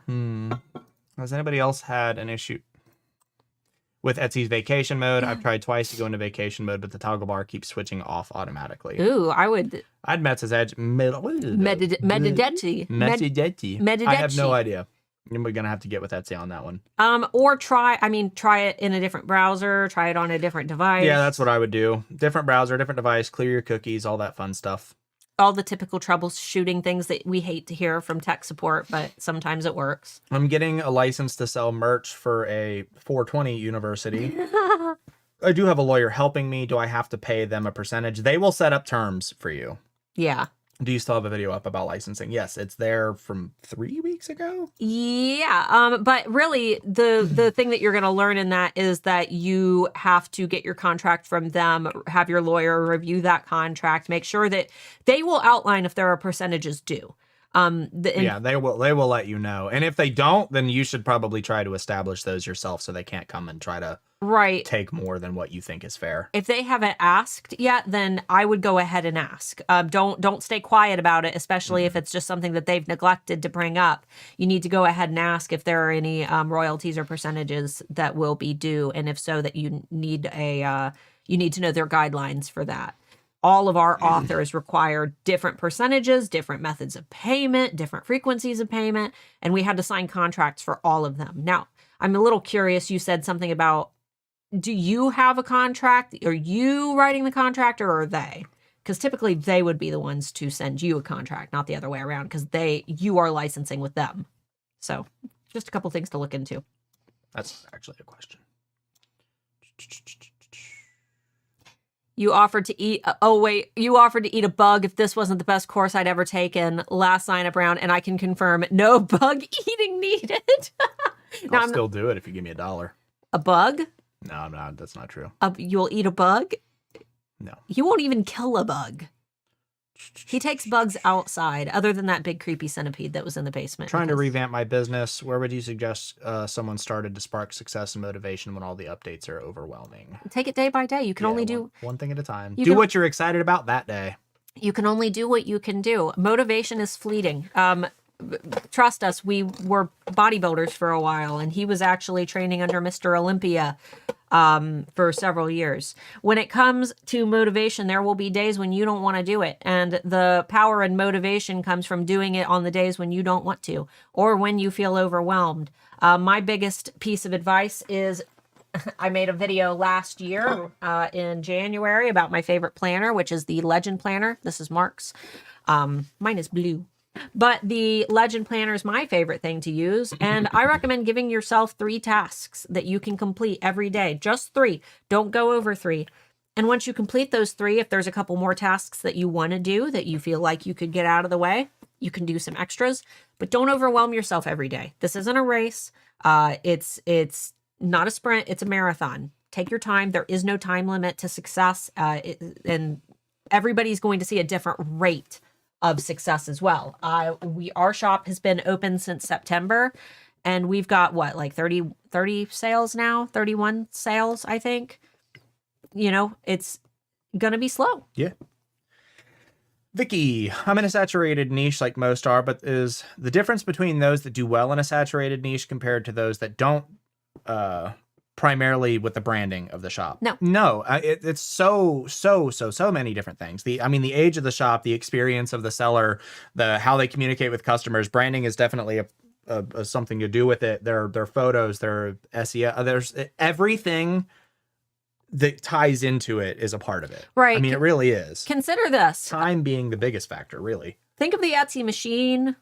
Has anybody else had an issue with Etsy's vacation mode? I've tried twice to go into vacation mode, but the toggle bar keeps switching off automatically. Ooh, I'd Metz's Edge. Medidetti. I have no idea. We're going to have to get with Etsy on that one. Or try it in a different browser, try it on a different device. Yeah, that's what I would do. Different browser, different device, clear your cookies, all that fun stuff. All the typical troubleshooting things that we hate to hear from tech support, but sometimes it works. I'm getting a license to sell merch for a 420 university. I do have a lawyer helping me. Do I have to pay them a percentage? They will set up terms for you. Yeah. Do you still have a video up about licensing? Yes, it's there from 3 weeks ago. Yeah, but really the thing that you're going to learn in that is that you have to get your contract from them, have your lawyer review that contract, make sure that they will outline if there are percentages due. Yeah, they will let you know. And if they don't, then you should probably try to establish those yourself so they can't come and try to take more than what you think is fair. If they haven't asked yet, then I would go ahead and ask. Don't stay quiet about it, especially if it's just something that they've neglected to bring up. You need to go ahead and ask if there are any royalties or percentages that will be due, and if so, that you need to know their guidelines for that. All of our authors require different percentages, different methods of payment, different frequencies of payment, and we had to sign contracts for all of them. Now, I'm a little curious. You said something about do you have a contract? Are you writing the contract, or are they? Because typically they would be the ones to send you a contract, not the other way around, because you are licensing with them. So just a couple things to look into. That's actually a question. You offered to eat, you offered to eat a bug if this wasn't the best course I'd ever taken. Last sign up round, and I can confirm no bug eating needed. I'll still do it if you give me $1. A bug? No, I'm not. That's not true. You'll eat a bug? No. You won't even kill a bug. He takes bugs outside, other than that big creepy centipede that was in the basement. Trying to revamp my business. Where would you suggest someone started to spark success and motivation when all the updates are overwhelming? Take it day by day. You can only do one thing at a time. Do what you're excited about that day. You can only do what you can do. Motivation is fleeting. Trust us, we were bodybuilders for a while, and he was actually training under Mr. Olympia for several years. When it comes to motivation, there will be days when you don't want to do it. And the power and motivation comes from doing it on the days when you don't want to, or when you feel overwhelmed. My biggest piece of advice is I made a video last year in January about my favorite planner, which is the Legend Planner. This is Mark's. Mine is blue. But the Legend Planner is my favorite thing to use, and I recommend giving yourself 3 tasks that you can complete every day. Just 3. Don't go over 3. And once you complete those 3, if there's a couple more tasks that you want to do that you feel like you could get out of the way, you can do some extras, but don't overwhelm yourself every day. This isn't a race. It's not a sprint. It's a marathon. Take your time. There is no time limit to success, and everybody's going to see a different rate of success as well. Our shop has been open since September, and we've got like 30 sales now, 31 sales, I think. You know, it's going to be slow. Yeah. Vicky, I'm in a saturated niche like most are, but is the difference between those that do well in a saturated niche compared to those that don't, primarily with the branding of the shop? No, it's so many different things. The age of the shop, the experience of the seller, how they communicate with customers. Branding is definitely a something to do with it. Their photos, their SEO, there's everything that ties into it is a part of it. Right. I mean, it really is. Consider this. Time being the biggest factor, really. Think of the Etsy machine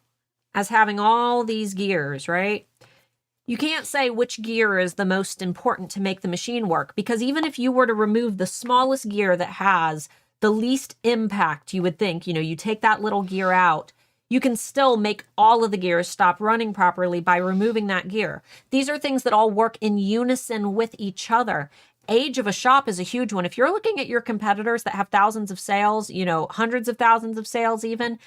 as having all these gears, right? You can't say which gear is the most important to make the machine work, because even if you were to remove the smallest gear that has the least impact, you would think, you take that little gear out, you can still make all of the gears stop running properly by removing that gear. These are things that all work in unison with each other. Age of a shop is a huge one. If you're looking at your competitors that have thousands of sales, hundreds of thousands of sales even,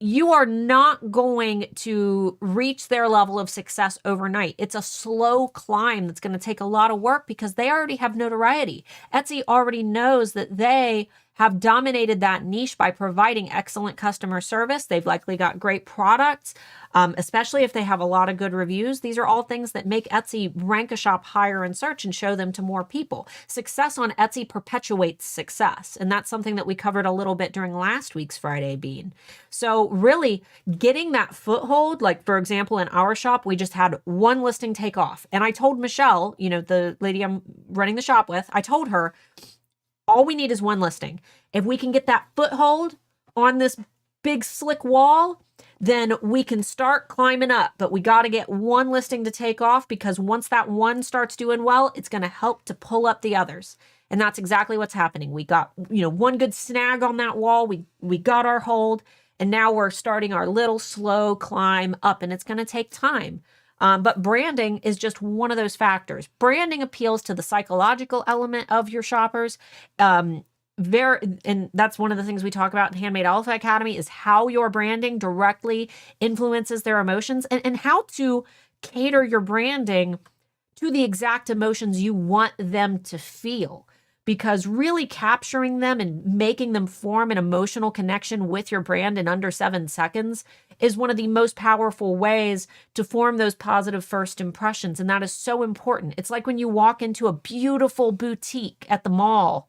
you are not going to reach their level of success overnight. It's a slow climb that's going to take a lot of work because they already have notoriety. Etsy already knows that they have dominated that niche by providing excellent customer service. They've likely got great products, especially if they have a lot of good reviews. These are all things that make Etsy rank a shop higher in search and show them to more people. Success on Etsy perpetuates success. And that's something that we covered a little bit during last week's Friday Bean. So really getting that foothold, like for example, in our shop, we just had one listing take off. And I told Michelle, the lady I'm running the shop with, I told her, all we need is one listing. If we can get that foothold on this big slick wall, then we can start climbing up. But we got to get one listing to take off, because once that one starts doing well, it's going to help to pull up the others. And that's exactly what's happening. We got, one good snag on that wall. We got our hold, and now we're starting our little slow climb up, and it's going to take time. But branding is just one of those factors. Branding appeals to the psychological element of your shoppers. And that's one of the things we talk about in Handmade Alpha Academy, is how your branding directly influences their emotions, and how to cater your branding to the exact emotions you want them to feel. Because really capturing them and making them form an emotional connection with your brand in under 7 seconds is one of the most powerful ways to form those positive first impressions. And that is so important. It's like when you walk into a beautiful boutique at the mall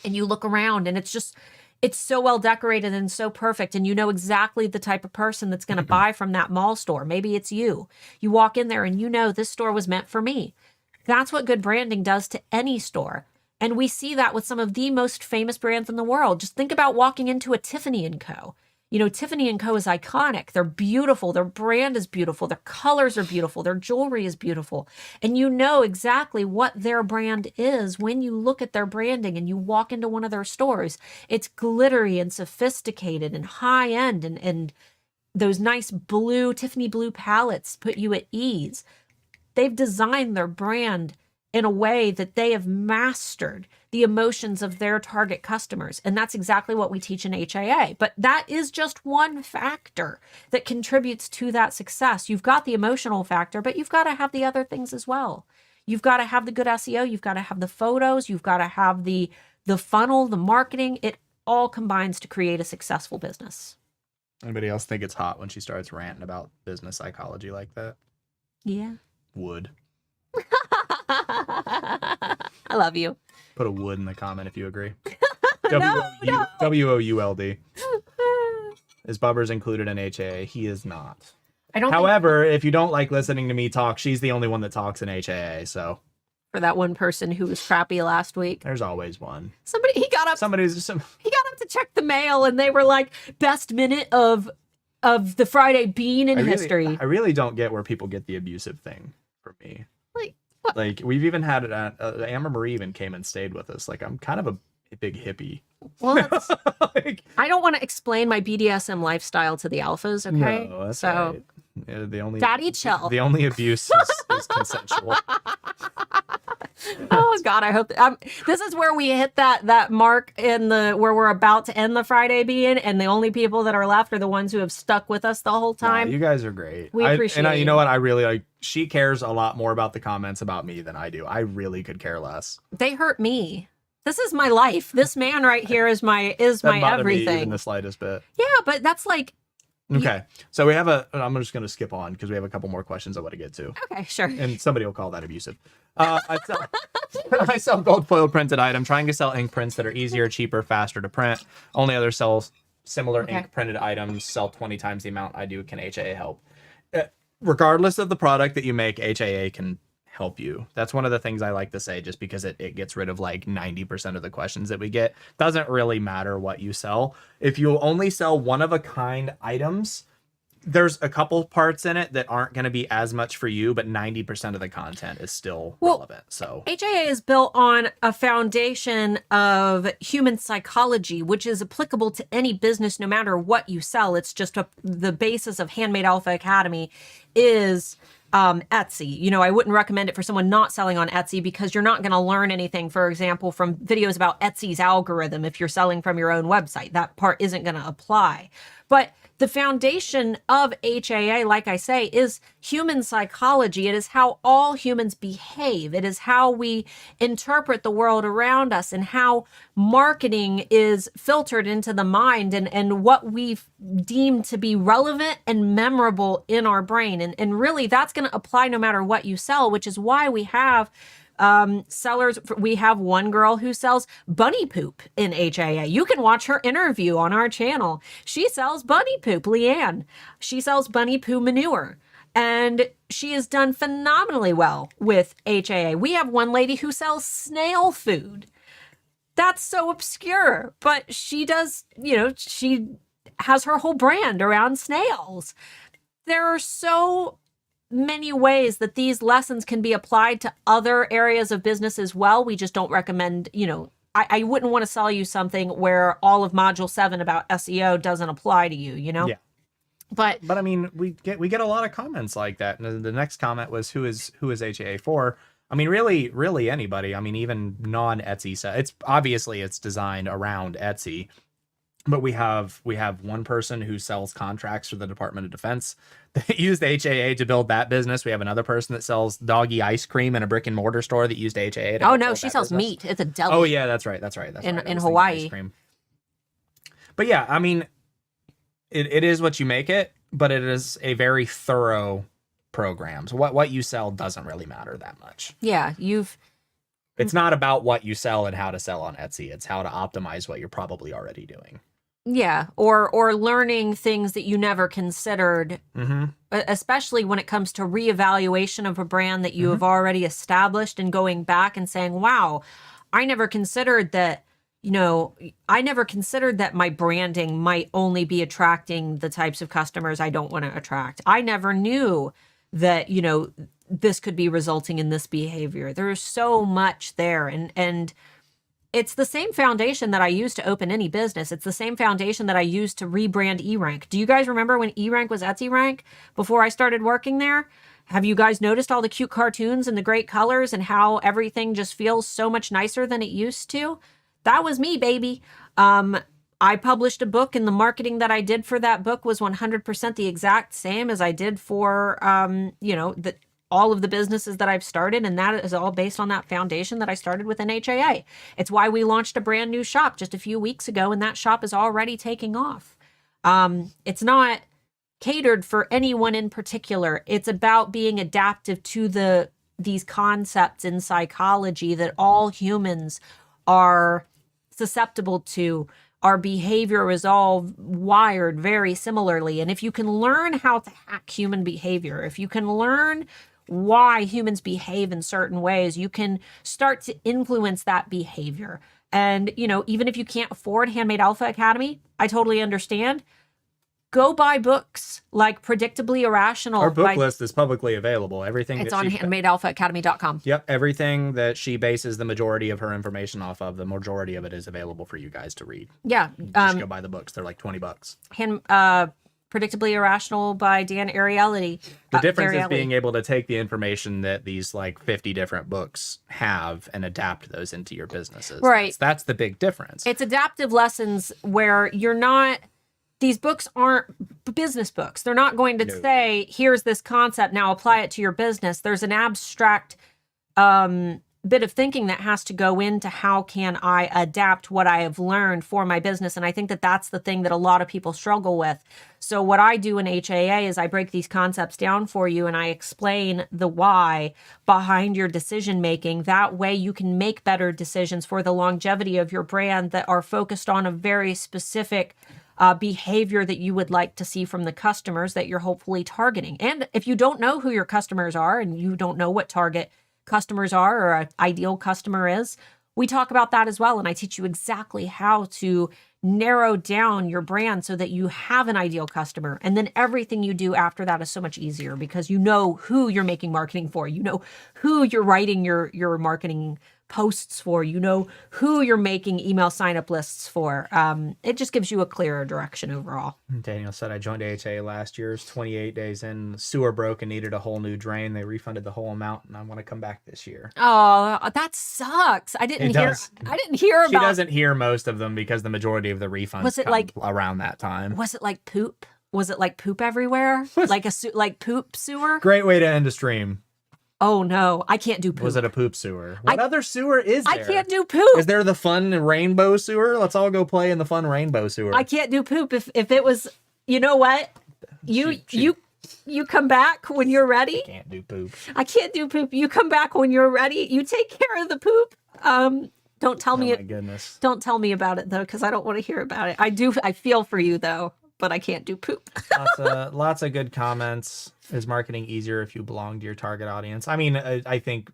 and you look around and it's so well decorated and so perfect, and you know exactly the type of person that's going to buy from that mall store. Maybe it's you. You walk in there and this store was meant for me. That's what good branding does to any store. And we see that with some of the most famous brands in the world. Just think about walking into a Tiffany & Co. You know, Tiffany & Co. is iconic. They're beautiful. Their brand is beautiful. Their colors are beautiful. Their jewelry is beautiful. And you know exactly what their brand is when you look at their branding and you walk into one of their stores. It's glittery and sophisticated and high-end, and those nice blue, Tiffany blue palettes put you at ease. They've designed their brand in a way that they have mastered the emotions of their target customers. And that's exactly what we teach in HAA. But that is just one factor that contributes to that success. You've got the emotional factor, but you've got to have the other things as well. You've got to have the good SEO. You've got to have the photos. You've got to have the funnel, the marketing. It all combines to create a successful business. Anybody else think it's hot when she starts ranting about business psychology like that? Yeah. Would. I love you. Put a would in the comment if you agree. No. WOULD. Is Bubbers included in HAA? He is not. I don't. However, if you don't like listening to me talk, she's the only one that talks in HAA. So for that one person who was crappy last week, there's always one. He got up to check the mail, and they were like, best minute of the Friday bean in history. I really don't get where people get the abusive thing from me. Like, we've even had it at Amber Marie even came and stayed with us. Like, I'm kind of a big hippie. Well, I don't want to explain my BDSM lifestyle to the alphas, okay? No, that's right. Yeah, Daddy chill. The only abuse is consensual. Oh God, I hope this is where we hit that mark where we're about to end the Friday bean, and the only people that are left are the ones who have stuck with us the whole time. No, you guys are great. We appreciate it. You know what? I really like. She cares a lot more about the comments about me than I do. I really could care less. They hurt me. This is my life. This man right here is my everything. Me even the slightest bit. Yeah, but that's like. Okay, so we have I'm just going to skip on because we have a couple more questions I want to get to. Okay, sure. And somebody will call that abusive. I sell gold foil printed item, trying to sell ink prints that are easier, cheaper, faster to print. Only other sells similar ink printed items sell 20 times the amount I do. Can HAA help? Regardless of the product that you make, HAA can help you. That's one of the things I like to say, just because it gets rid of like 90% of the questions that we get. Doesn't really matter what you sell. If you only sell one of a kind items, there's a couple parts in it that aren't going to be as much for you, but 90% of the content is still relevant. So HAA is built on a foundation of human psychology, which is applicable to any business, no matter what you sell. It's just the basis of Handmade Alpha Academy is Etsy. You know, I wouldn't recommend it for someone not selling on Etsy, because you're not going to learn anything, for example, from videos about Etsy's algorithm. If you're selling from your own website, that part isn't going to apply. But the foundation of HAA, like I say, is human psychology. It is how all humans behave. It is how we interpret the world around us, and how marketing is filtered into the mind, and what we've deemed to be relevant and memorable in our brain. And really, that's going to apply no matter what you sell, which is why we have sellers. We have one girl who sells bunny poop in HAA. You can watch her interview on our channel. She sells bunny poop, Leanne. She sells bunny poo manure, and she has done phenomenally well with HAA. We have one lady who sells snail food. That's so obscure, but she does, she has her whole brand around snails. There are so many ways that these lessons can be applied to other areas of business as well. We just don't recommend, I wouldn't want to sell you something where all of module 7 about SEO doesn't apply to you, Yeah. But I mean, we get a lot of comments like that. And the next comment was, who is HAA for? I mean, really anybody. I mean, even non-Etsy. It's obviously designed around Etsy. But we have one person who sells contracts for the Department of Defense that used HAA to build that business. We have another person that sells doggy ice cream in a brick and mortar store that used HAA. Oh no, she sells meat. It's a deli. Oh yeah, that's right. In Hawaii. Ice cream. But yeah, I mean, it is what you make it, but it is a very thorough program. So what you sell doesn't really matter that much. Yeah, It's not about what you sell and how to sell on Etsy. It's how to optimize what you're probably already doing. Yeah, or learning things that you never considered, especially when it comes to reevaluation of a brand that you have already established and going back and saying, wow, I never considered that, I never considered that my branding might only be attracting the types of customers I don't want to attract. I never knew that, this could be resulting in this behavior. There's so much there. And it's the same foundation that I use to open any business. It's the same foundation that I use to rebrand eRank. Do you guys remember when eRank was Etsy Rank before I started working there? Have you guys noticed all the cute cartoons and the great colors and how everything just feels so much nicer than it used to? That was me, baby. I published a book, and the marketing that I did for that book was 100% the exact same as I did for, all of the businesses that I've started, and that is all based on that foundation that I started with an HAA. It's why we launched a brand new shop just a few weeks ago, and that shop is already taking off. It's not catered for anyone in particular. It's about being adaptive to these concepts in psychology that all humans are susceptible to. Our behavior is all wired very similarly. And if you can learn how to hack human behavior, if you can learn why humans behave in certain ways, you can start to influence that behavior. And, even if you can't afford Handmade Alpha Academy, I totally understand. Go buy books like Predictably Irrational. Our book list is publicly available. Everything it's on handmadealphaacademy.com. Yep. Everything that she bases the majority of her information off of, the majority of it is available for you guys to read. Yeah. Just go buy the books. They're like $20. Predictably Irrational by Dan Ariely. The difference is being able to take the information that these like 50 different books have and adapt those into your businesses. Right. That's the big difference. It's adaptive lessons where you're not, these books aren't business books. They're not going to say, here's this concept, now apply it to your business. There's an abstract bit of thinking that has to go into how can I adapt what I have learned for my business. And I think that that's the thing that a lot of people struggle with. So what I do in HAA is I break these concepts down for you and I explain the why behind your decision making. That way you can make better decisions for the longevity of your brand that are focused on a very specific behavior that you would like to see from the customers that you're hopefully targeting. And if you don't know who your customers are and you don't know what target customers are or an ideal customer is, we talk about that as well. And I teach you exactly how to narrow down your brand so that you have an ideal customer. And then everything you do after that is so much easier because you know who you're making marketing for. You know who you're writing your marketing posts for. You know who you're making email sign-up lists for. It just gives you a clearer direction overall. Daniel said, I joined AHA last year. 28 days in. The sewer broke and needed a whole new drain. They refunded the whole amount, and I want to come back this year. Oh, that sucks. I didn't hear about. She doesn't hear most of them because the majority of the refunds come around that time. Was it like poop? Was it like poop everywhere? like poop sewer? Great way to end a stream. Oh no, I can't do poop. Was it a poop sewer? What other sewer is there? I can't do poop. Is there the fun rainbow sewer? Let's all go play in the fun rainbow sewer. I can't do poop if it was, you know what? You come back when you're ready. Can't do poop. I can't do poop. You come back when you're ready. You take care of the poop. Don't tell me. Oh my goodness. Don't tell me about it though, because I don't want to hear about it. I feel for you though, but I can't do poop. Lots of good comments. Is marketing easier if you belong to your target audience? I mean, I think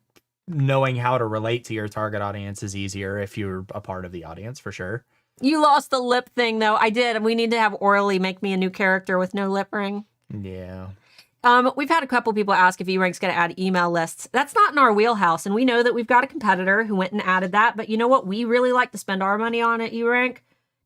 knowing how to relate to your target audience is easier if you're a part of the audience, for sure. You lost the lip thing though. I did. We need to have Orally make me a new character with no lip ring. Yeah. We've had a couple people ask if eRank's going to add email lists. That's not in our wheelhouse, and we know that we've got a competitor who went and added that. But you know what we really like to spend our money on at eRank?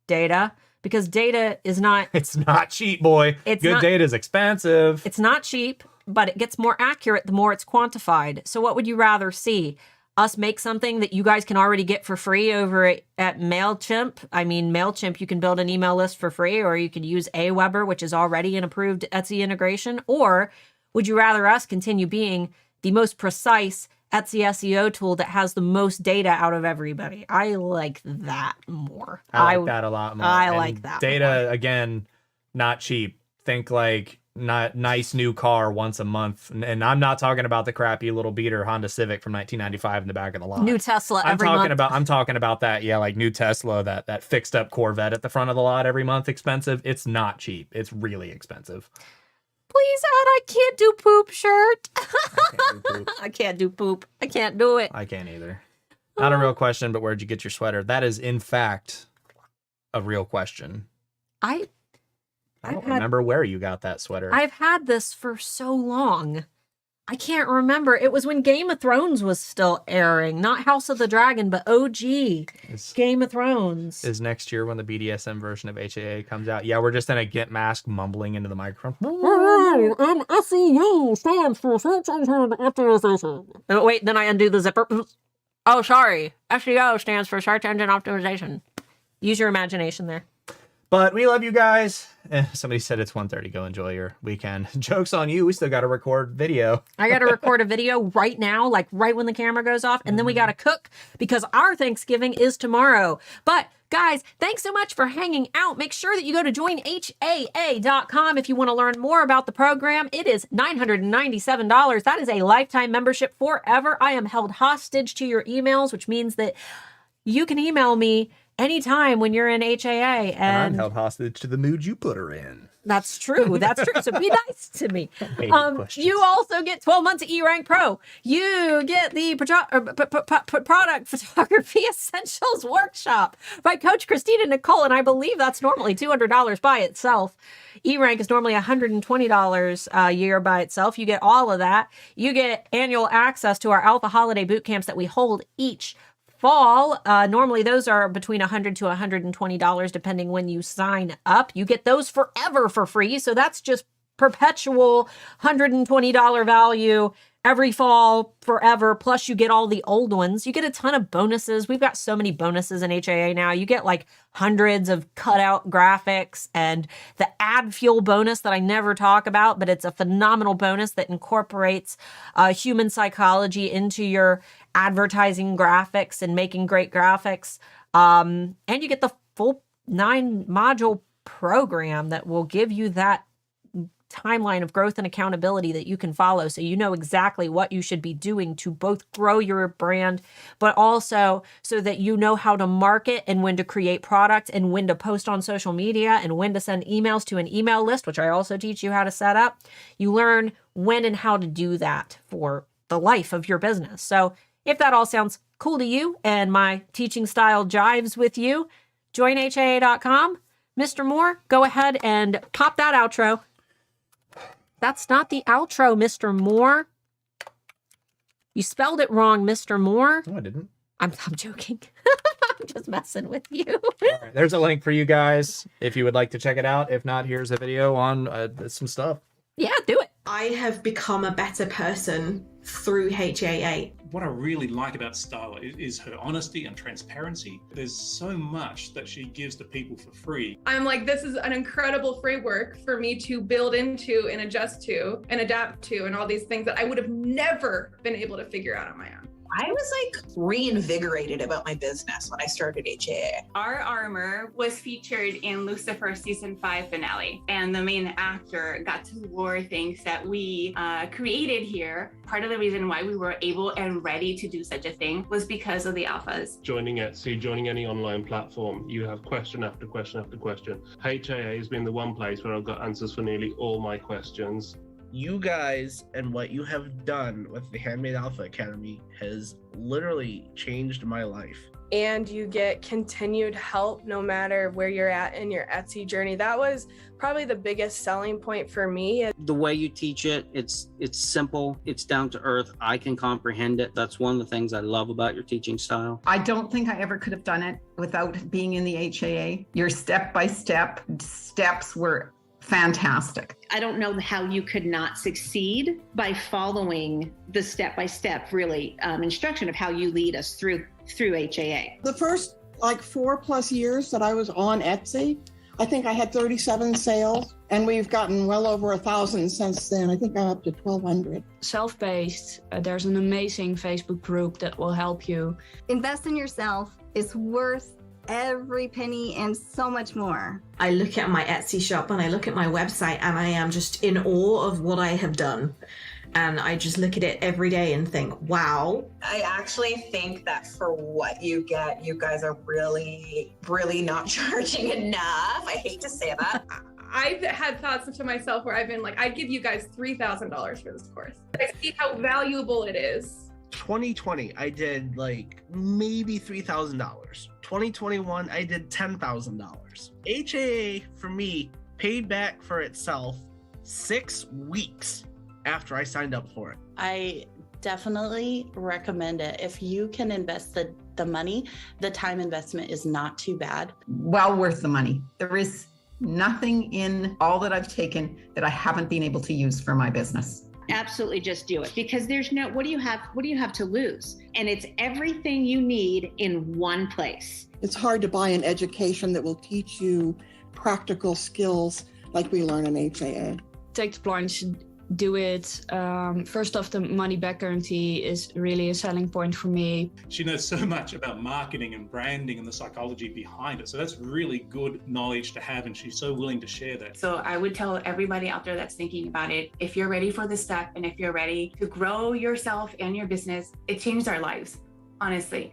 Data. Because data is not... It's not cheap, boy. Good data is expensive. It's not cheap, but it gets more accurate the more it's quantified. So what would you rather see? Us make something that you guys can already get for free over at MailChimp? I mean, MailChimp, you can build an email list for free, or you could use Aweber, which is already an approved Etsy integration. Or would you rather us continue being the most precise Etsy SEO tool that has the most data out of everybody? I like that more. I like that a lot more. I like that data more. Again, not cheap. Think like nice new car once a month. And I'm not talking about the crappy little beater Honda Civic from 1995 in the back of the lot. New Tesla every month. I'm talking about that, yeah, like new Tesla, that fixed up Corvette at the front of the lot every month, expensive. It's not cheap. It's really expensive. Please add I can't do poop shirt. I can't do poop. I can't do it. I can't either. Not a real question, but where'd you get your sweater? That is, in fact, a real question. I don't remember where you got that sweater. I've had this for so long. I can't remember. It was when Game of Thrones was still airing. Not House of the Dragon, but OG Game of Thrones. Is next year when the BDSM version of HAA comes out. Yeah, we're just in a get mask mumbling into the microphone. SEO stands for search engine optimization. Oh, wait, then I undo the zipper. Oh, sorry. SEO stands for search engine optimization. Use your imagination there. But we love you guys. Somebody said it's 1:30. Go enjoy your weekend. Joke's on you. We still got to record video. I got to record a video right now, like right when the camera goes off. And then we got to cook because our Thanksgiving is tomorrow. But guys, thanks so much for hanging out. Make sure that you go to joinhaa.com if you want to learn more about the program. It is $997. That is a lifetime membership forever. I am held hostage to your emails, which means that you can email me anytime when you're in HAA. And I'm held hostage to the mood you put her in. That's true. That's true. So be nice to me. You also get 12 months of eRank Pro. You get the Product Photography Essentials Workshop by Coach Christina Nicole, and I believe that's normally $200 by itself. eRank is normally $120 a year by itself. You get all of that. You get annual access to our Alpha Holiday Boot Camps that we hold each fall. Normally those are between $100 to $120 depending when you sign up. You get those forever for free. So that's just perpetual $120 value every fall forever. Plus you get all the old ones. You get a ton of bonuses. We've got so many bonuses in HAA now. You get like hundreds of cutout graphics and the ad fuel bonus that I never talk about, but it's a phenomenal bonus that incorporates human psychology into your advertising graphics and making great graphics. And you get the full 9-module program that will give you that timeline of growth and accountability that you can follow, so you know exactly what you should be doing to both grow your brand, but also so that you know how to market and when to create product and when to post on social media and when to send emails to an email list, which I also teach you how to set up. You learn when and how to do that for the life of your business. So if that all sounds cool to you and my teaching style jives with you, join HAA.com. Mr. Moore, go ahead and pop that outro. That's not the outro, Mr. Moore. You spelled it wrong, Mr. Moore. No, I didn't. I'm joking. I'm just messing with you. All right, there's a link for you guys if you would like to check it out. If not, here's a video on some stuff. Yeah, do it. I have become a better person through HAA. What I really like about Starla is her honesty and transparency. There's so much that she gives to people for free. I'm like, this is an incredible framework for me to build into and adjust to and adapt to and all these things that I would have never been able to figure out on my own. I was like reinvigorated about my business when I started HAA. Our armor was featured in Lucifer season 5 finale, and the main actor got to wear things that we created here. Part of the reason why we were able and ready to do such a thing was because of the alphas. Joining Etsy, joining any online platform, you have question after question after question. HAA has been the one place where I've got answers for nearly all my questions. You guys and what you have done with the Handmade Alpha Academy has literally changed my life. And you get continued help no matter where you're at in your Etsy journey. That was probably the biggest selling point for me. The way you teach it, it's simple, it's down to earth. I can comprehend it. That's one of the things I love about your teaching style. I don't think I ever could have done it without being in the HAA. Your step-by-step steps were fantastic. I don't know how you could not succeed by following the step-by-step really instruction of how you lead us through HAA. The first like 4+ years that I was on Etsy, I think I had 37 sales, and we've gotten well over 1,000 since then. I think I'm up to 1,200. Self-paced, there's an amazing Facebook group that will help you. Invest in yourself. It's worth every penny and so much more. I look at my Etsy shop and I look at my website and I am just in awe of what I have done. And I just look at it every day and think, wow. I actually think that for what you get, you guys are really, really not charging enough. I hate to say that. I've had thoughts to myself where I've been like, I'd give you guys $3,000 for this course. I see how valuable it is. 2020, I did like maybe $3,000. 2021, I did $10,000. HAA for me paid back for itself 6 weeks after I signed up for it. I definitely recommend it. If you can invest the money, the time investment is not too bad. Well worth the money. There is nothing in all that I've taken that I haven't been able to use for my business. Absolutely, just do it, because there's no, what do you have to lose? And it's everything you need in one place. It's hard to buy an education that will teach you practical skills like we learn in HAA. Take the plunge, do it. First off, the money back guarantee is really a selling point for me. She knows so much about marketing and branding and the psychology behind it. So that's really good knowledge to have, and she's so willing to share that. So I would tell everybody out there that's thinking about it, if you're ready for this step and if you're ready to grow yourself and your business, it changed our lives, honestly.